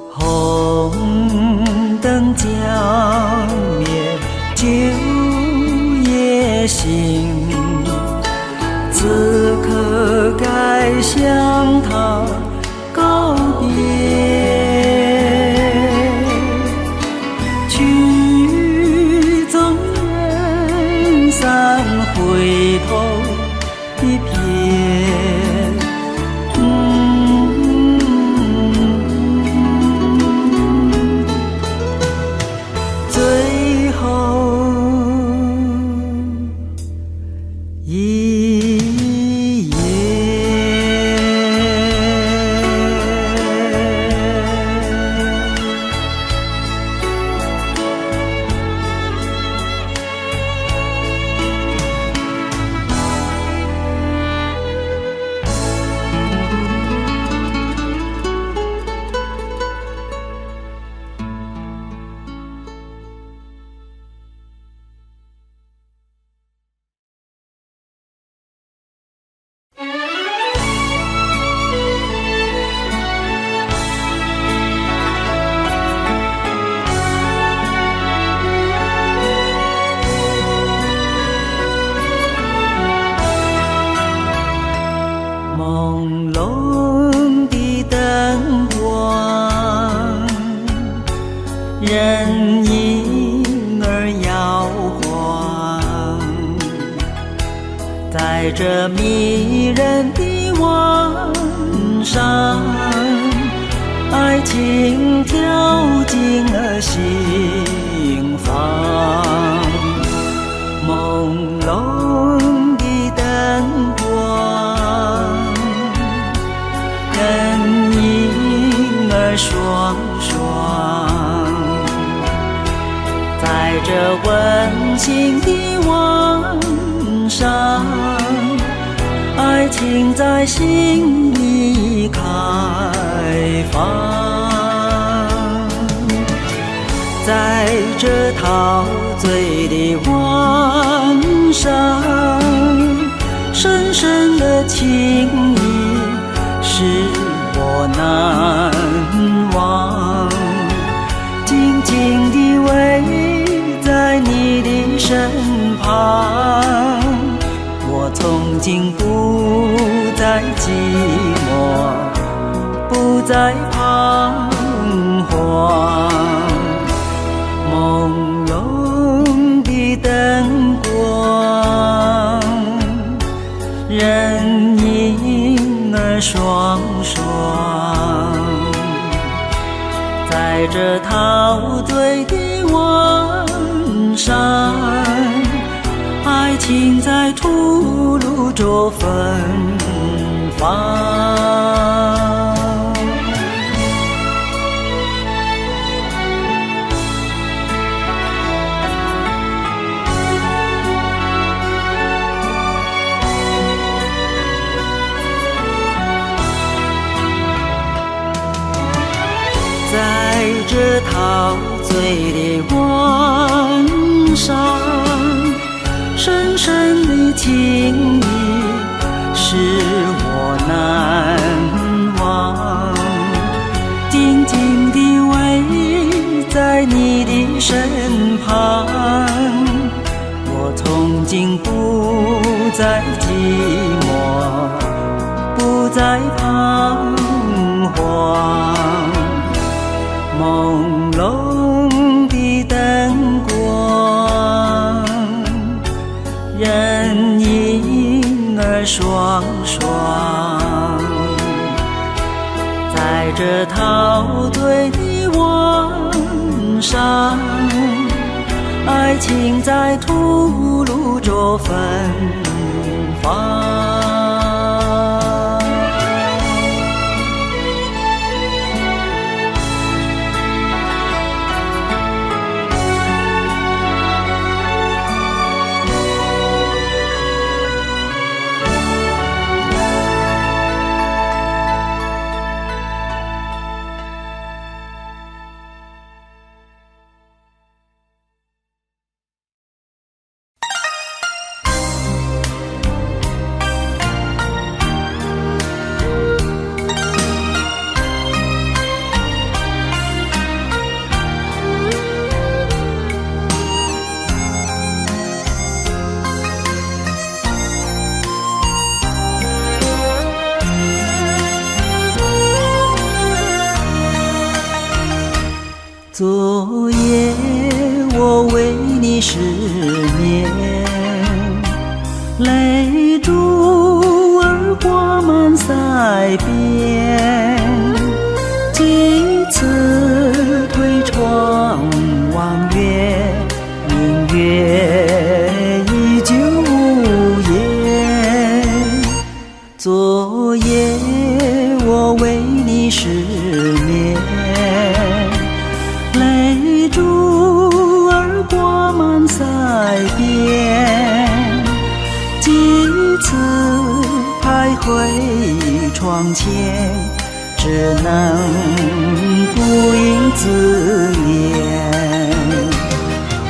红灯将灭，酒也醒，此刻该向他告别。曲终人散，回头的别。最后一夜。朦胧的灯光，人影儿摇晃，在这迷人的晚上，爱情跳进了心房。朦胧的灯光，人影儿双双，在这温馨的晚上，爱情在心里开放。在这陶醉的晚上，深深的情意使我难忘，静静地偎在你的身旁，我从今不再寂寞，不再彷徨。朦胧的灯光，人影儿双双，在这陶醉的晚上，爱情在吐露着芬芳。在这陶醉的晚上，深深的情意使我难忘，静静地偎在你的身旁，我从今不再寂寞，不再彷徨。朦胧的灯光，人影儿双双，在这陶醉的晚上，爱情在吐露着芬芳。失眠，泪珠儿挂满腮边，几次推窗望月，明月依旧无言。昨夜我为你失眠，泪珠儿挂满腮边，几次徘徊窗前，只能孤影自怜。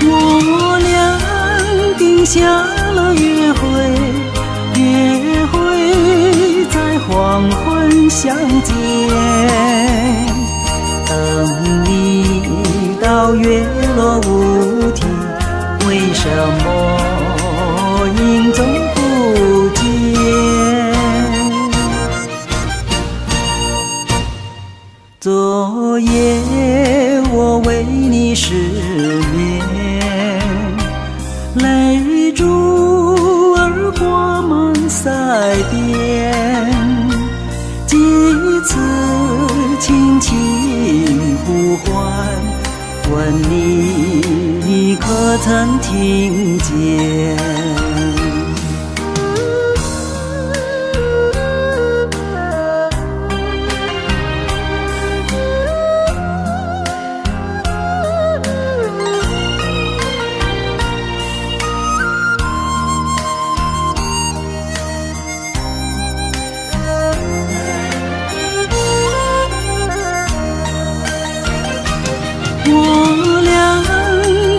我俩定下了约会，约会在黄昏相见，等你到月落乌啼，为什么影踪不见？昨夜我为你失眠，泪珠儿挂满腮边，几次轻轻呼唤，问你可曾听见？我俩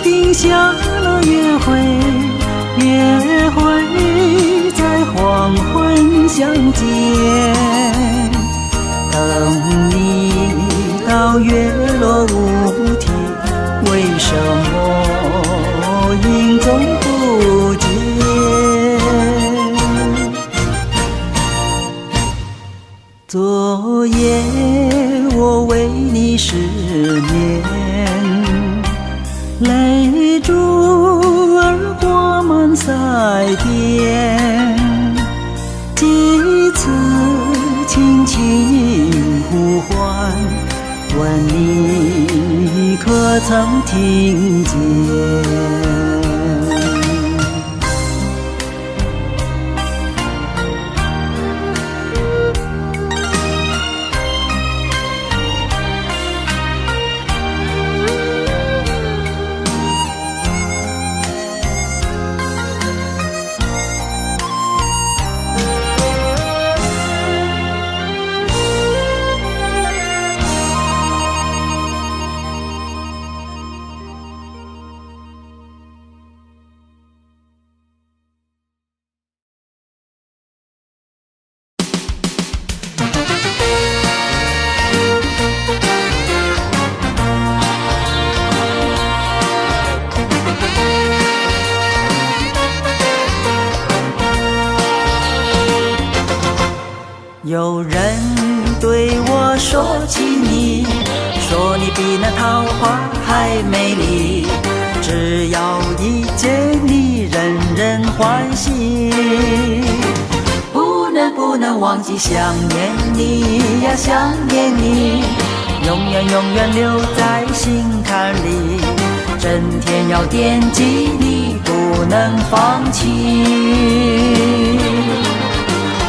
定下了约会，约会在黄昏相见，等你到月落乌啼，为什么影踪不见？昨夜我为你失眠，泪珠儿挂满腮边，几次轻轻呼唤，问你可曾听见？有人对我说起你，说你比那桃花还美丽，只要一见你人人欢喜，不能忘记想念你呀，想念你，永远留在心坎里，整天要惦记你，不能放弃。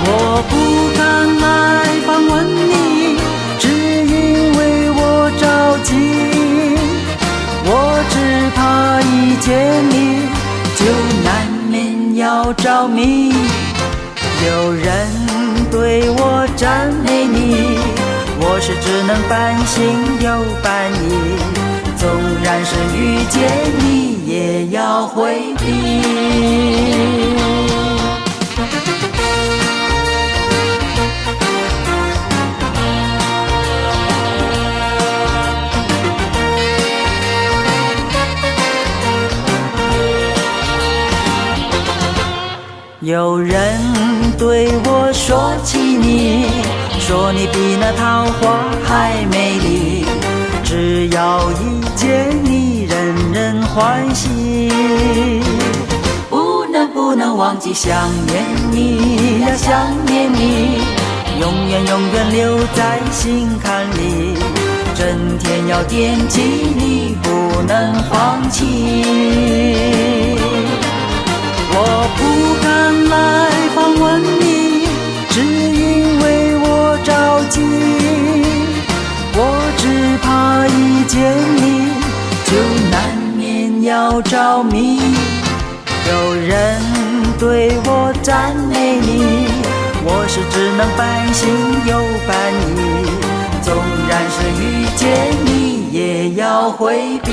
我不敢来访问你，只因为我着急，我只怕一见你就难免要着迷。有人对我赞美你，我是只能半信又半疑，纵然是遇见你也要回避。有人对我说起你，说你比那桃花还美丽，只要一见你人人欢喜。不能忘记想念你呀，想念你，永远留在心坎里，整天要惦记你，不能放弃。我不敢来访问你，只因为我着急，我只怕一见你就难免要着迷。有人对我赞美你，我是只能半信又半疑，纵然是遇见你也要回避。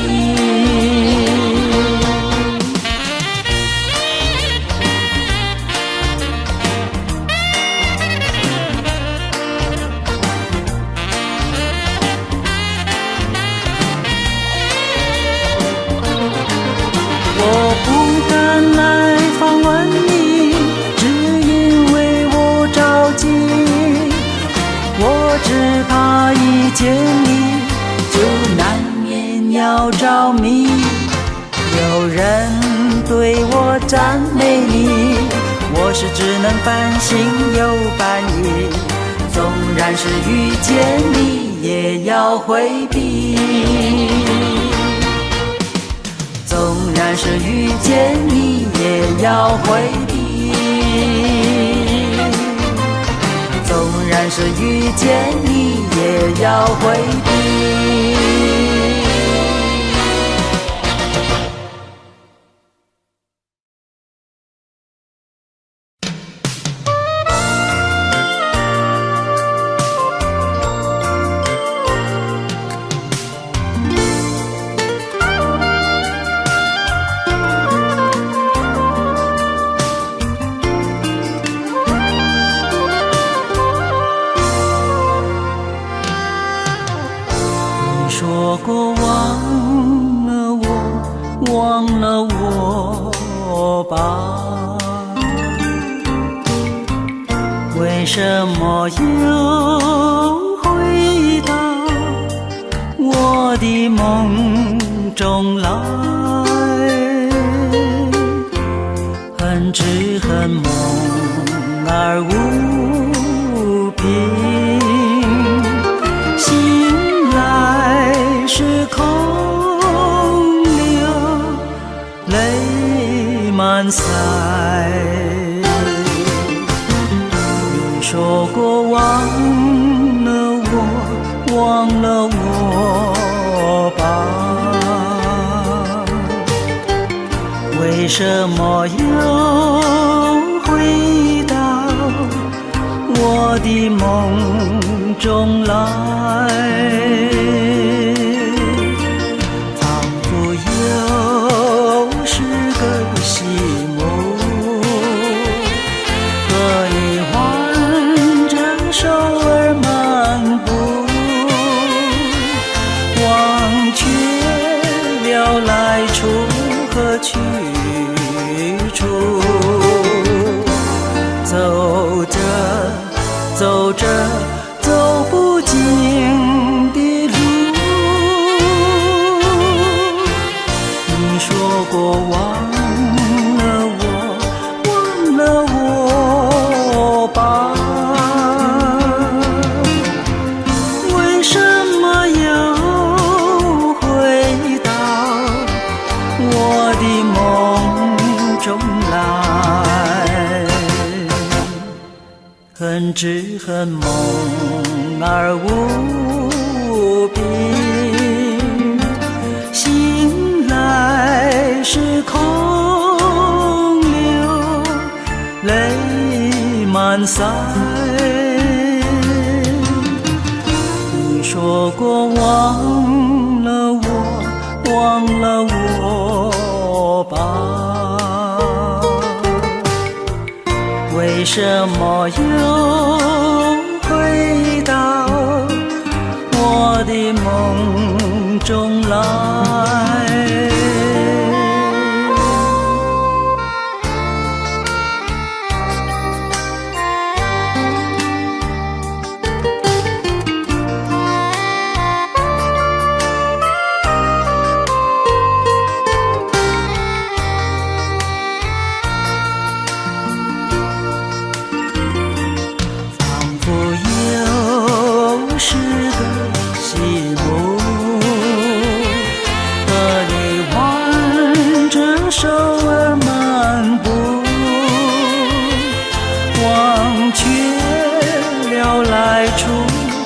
我不敢来访问你，只因为我着急，我只怕一见你就难免要着迷。有人对我赞美你，我是只能半信又半疑，纵然是遇见你也要回避。纵然是遇见你也要回避，纵然是遇见你也要回避。说过忘了我，忘了我吧，为什么又回到我的梦中来？恨只恨梦儿无凭，醒来是空流泪满腮。你说过忘了我，忘了我吧，为什么又回到我的梦中来？仿佛又是个戏幕，和你挽着手儿漫步，忘却了来处和去处，走着走着走不尽的路。你说过忘了我，忘了我吧，为什么又回到我的梦中来？恨只恨梦儿无凭，醒来是空流泪满腮。你说过忘了我，忘了我吧，为什么又回到我的梦中来？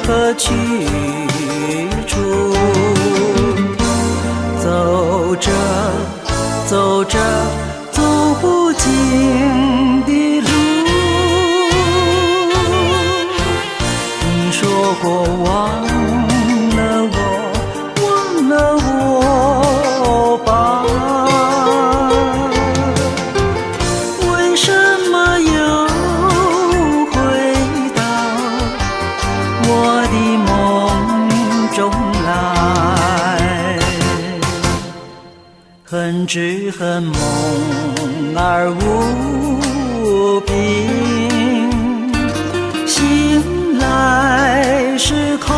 何去处？走着走着，走不尽的路。你说过忘了我，忘了我吧。为什么又回到我的梦中来？恨只恨梦儿无凭，醒来是空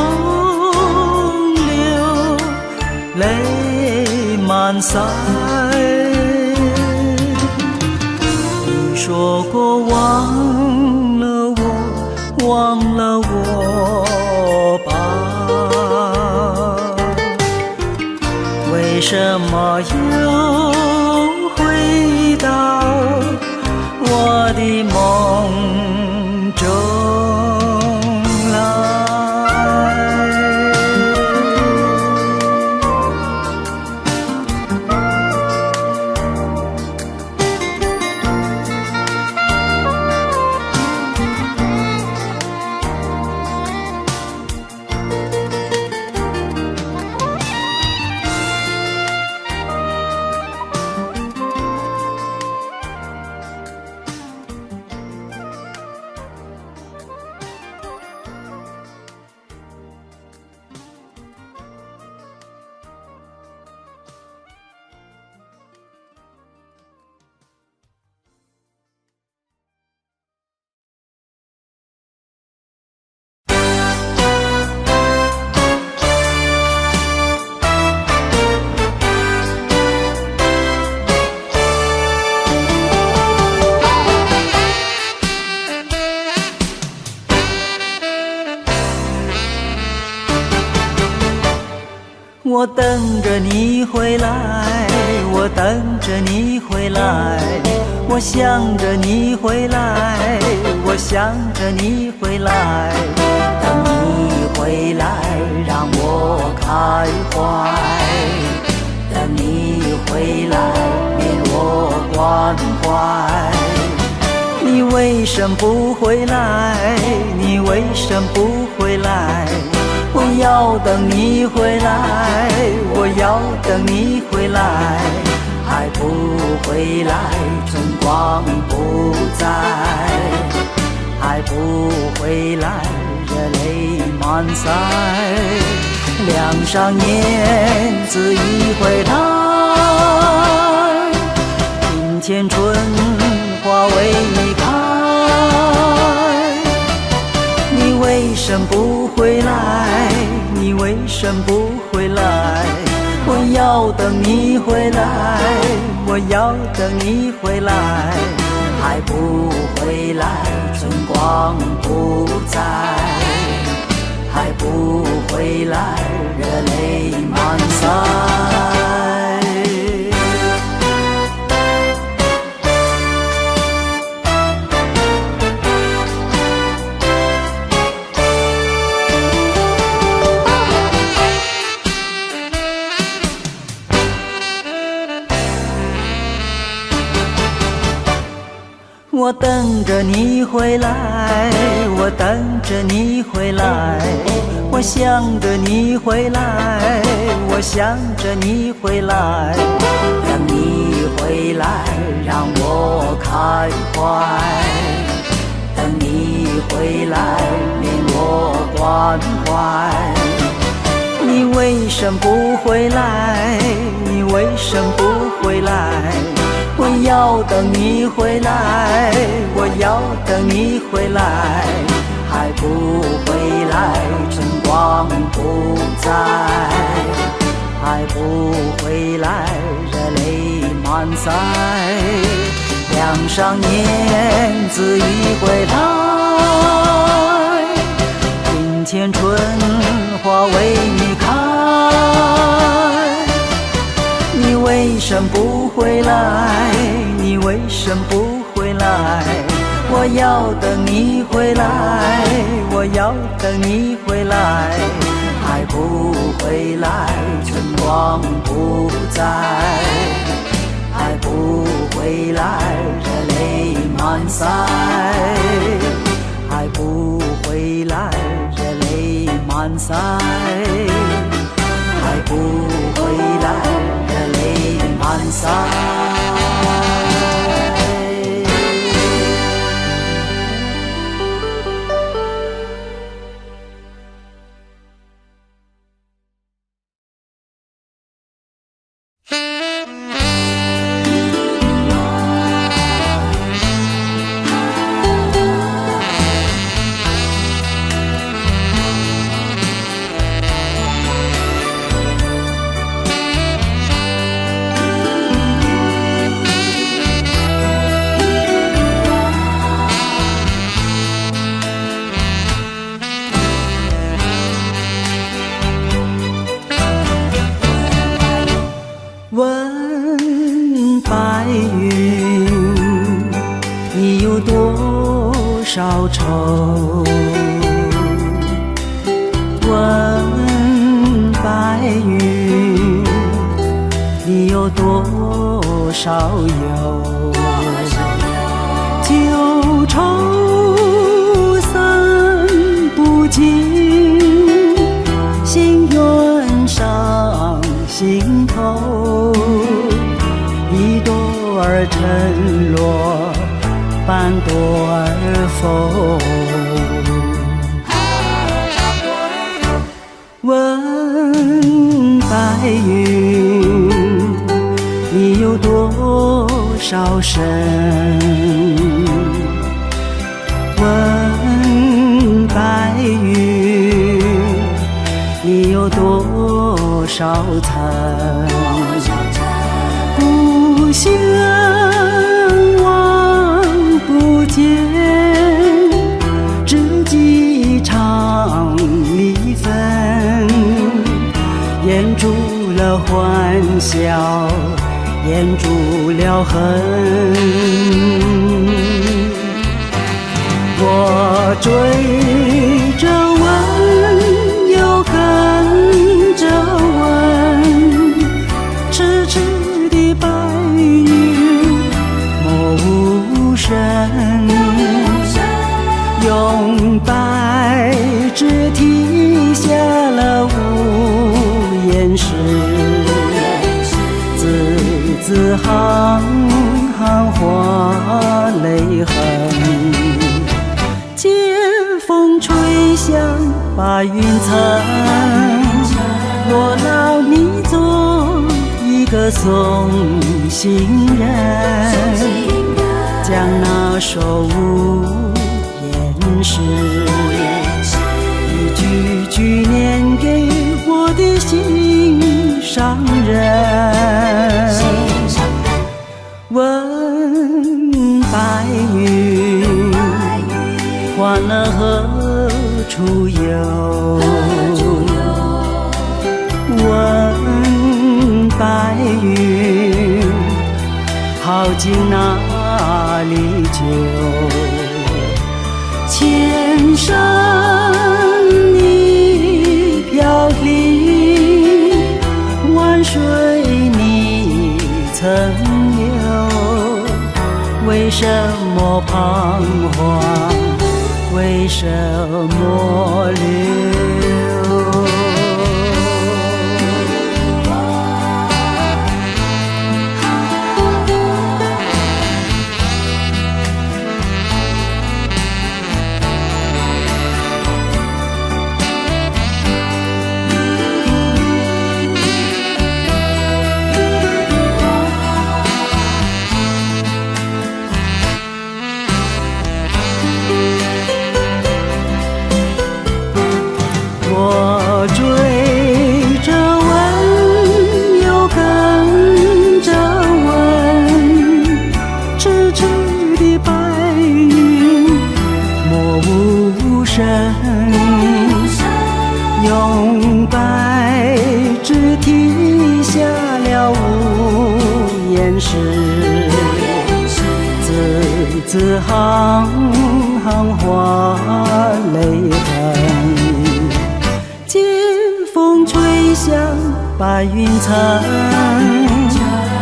流泪满腮。你说过忘了我，忘了我吧。为什么又回到我的梦中来？我等着你回来，我等着你回来，我想着你回来，我想着你回来。等你回来让我开怀，等你回来免我关怀。你为什么不回来？你为什么不回来？我要等你回来，我要等你回来，还不回来，春光不在，还不回来，热泪满腮。梁上燕子已回来，庭前春花为你开。你为什么不回来？你为什么不回来？我要等你回来，我要等你回来，还不回来，春光不在，还不回来，热泪满腮。我等着你回来，我等着你回来，我想着你回来，我想着你回来。等你回来让我开怀，等你回来免我关怀。你为什么不回来？你为什么不回来？我要等你回来，我要等你回来，还不回来，春光不在，还不回来，热泪满腮。梁上燕子已回来，庭前春花为你开。你为什么不回来？你为什么不回来？我我要等你回来，我要等你回来，还不回来，春光不再，还不回来，热泪满腮，还不回来，热泪满腮，还不回来，热泪满腮。问白云，你有多少愁？问白云，你有多少忧？旧愁散不尽，心愿上心头，一朵儿沉落，半朵儿否？问白云，你有多少深？问白云，你有多少层？故乡望不见，知己常离分。掩住了欢笑，掩住了恨。我追着问，又跟着问，痴痴的白云默无声，用白纸题下了无言诗，字字行行画泪痕。借风吹响白云层，我劳你做一个送行人，将那首无言诗一句句念给我的心上人。问白云，欢乐何处有？问白云，好景哪里久？千山你飘零，万水你曾流，为什么彷徨？为什么留？我追着问，又跟着问，痴痴的白云默无声，用白纸题下了无言诗，字字行淌花泪痕。清风吹向白云层，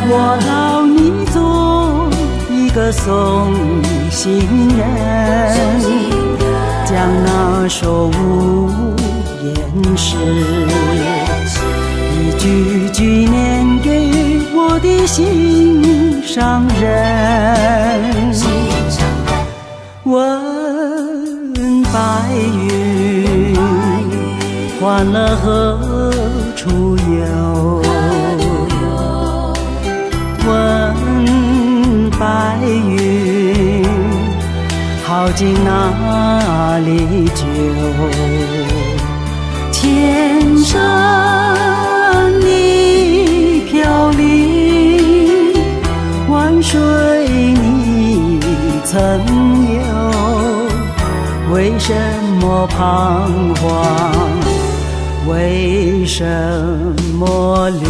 我劳你做一个送行人，将那首无言诗一句句念给我的心上人。问白云，欢乐何处有？问白云，好景哪里久？千山你飘零，万水你曾有，为什么彷徨？为什么留？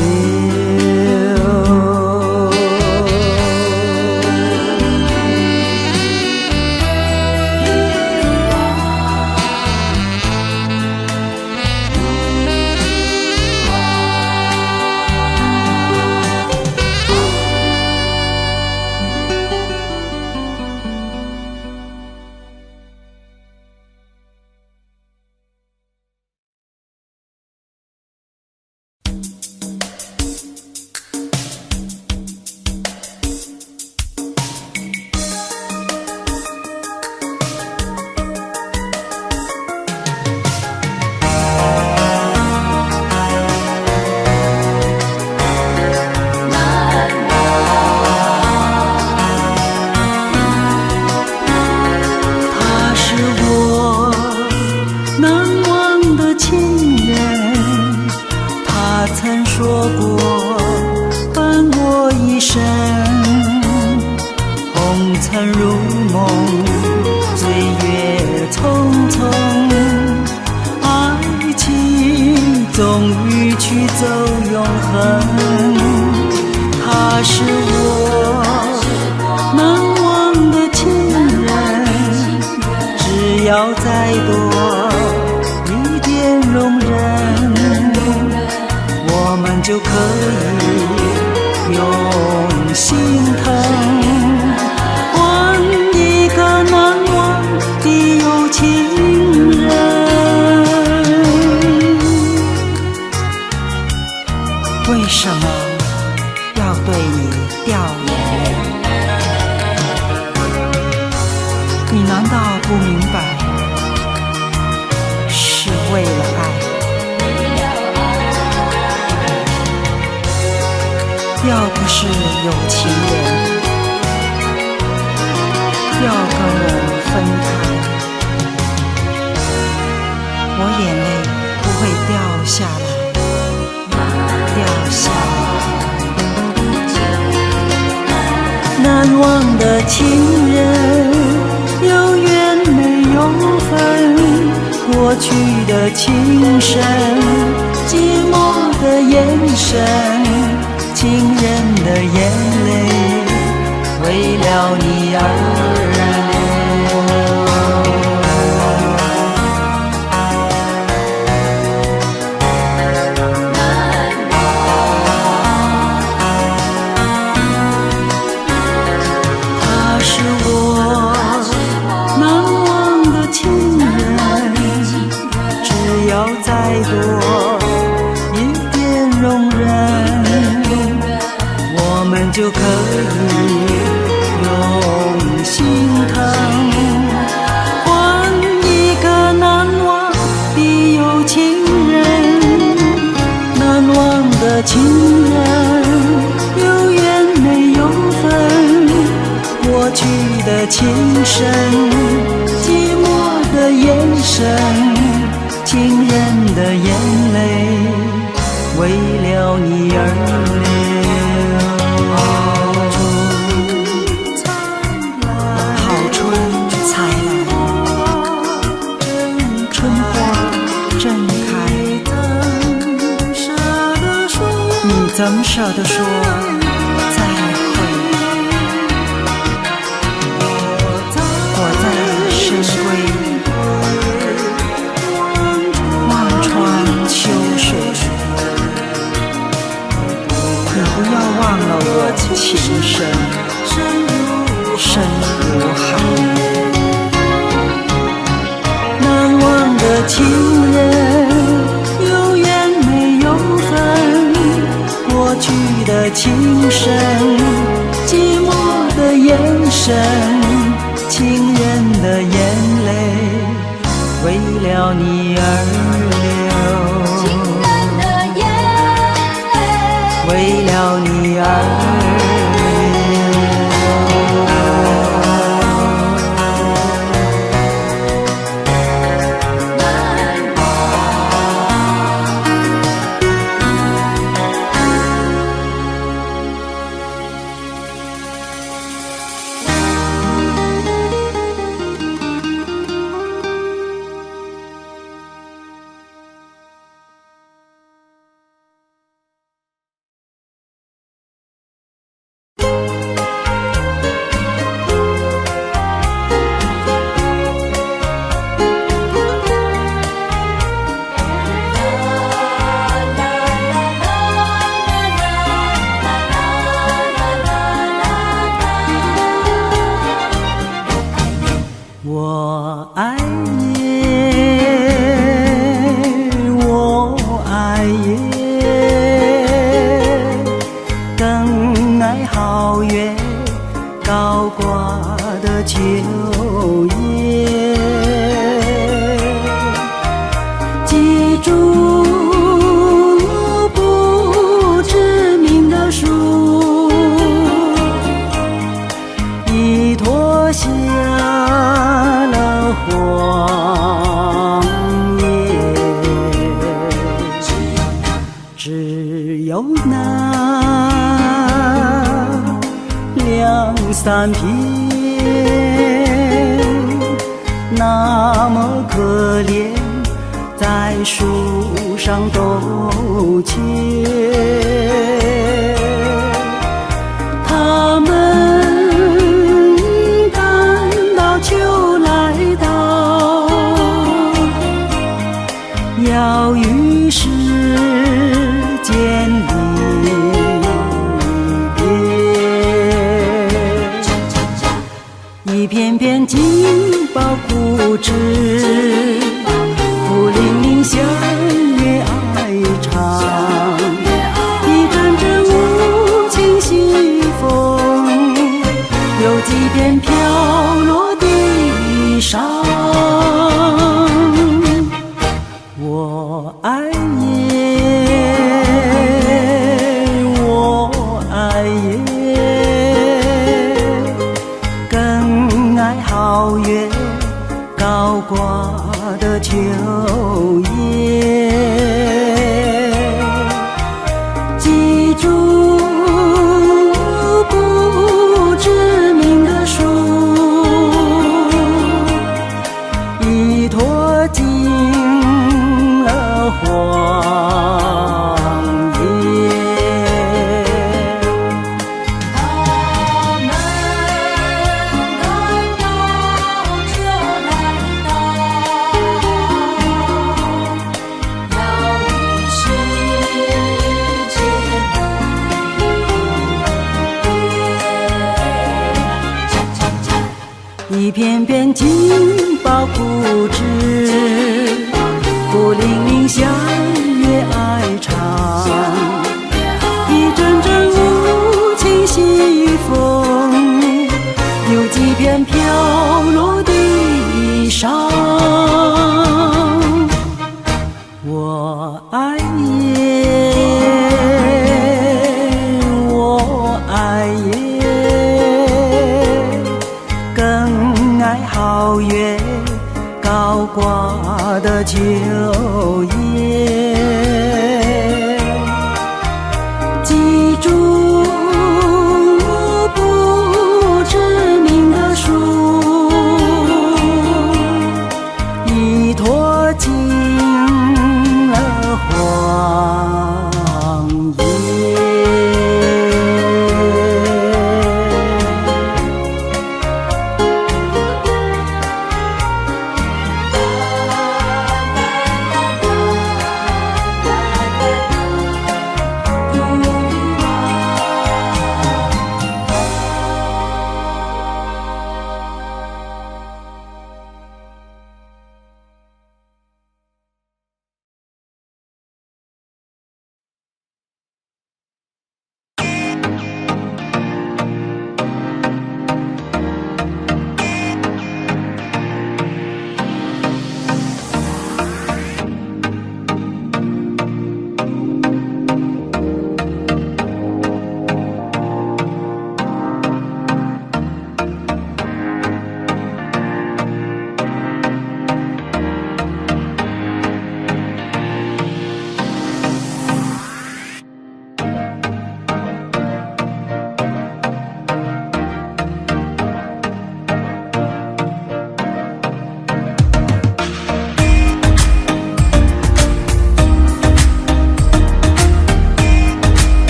说过伴我一生，红尘如梦，岁月匆匆，爱情终于去走永恒。他是我难忘的情人，只要再多一点容忍，我们就可以用心疼换一个难忘的有情人。为什么要对你掉眼泪？你难道不明白，是为了爱？要不是有情人要跟我分开，我眼泪不会掉下来，掉下来。难忘的情人，有缘没有分，过去的情深，寂寞的眼神，情人的眼泪，为了你而流。他是我难忘的情人，只要再多一点容忍，我们就可以用心疼换一个难忘的有情人。难忘的情人，有缘没有分，过去的情深，寂寞的眼神，情人的眼泪，为了你而流。好春才来，春花正开，你怎舍得说再会？我在深的情人有缘没有分，过去的情深，寂寞的眼神，情人的眼泪，为了你而流，情人的眼泪，为了你而流。我爱耶，我爱耶，更爱皓月高挂的秋叶。记住不知名的树，已脱下荒野，只有那两三片，那么可怜，在树上兜圈。它们秋来到，要与世间离别。一片片金宝枯枝，孤零零相约爱长。一阵阵无情西风，有几片飘落地上。我爱耶，我爱耶，更爱皓月高挂的秋叶。记住不知名的树，已脱尽了荒野。他们赶到秋来到，要与世间一片片金宝枯枝，孤零零相约爱长。一阵阵无情西风，有几片飘落地上。我爱耶，我爱耶，更爱皓月高挂的秋叶。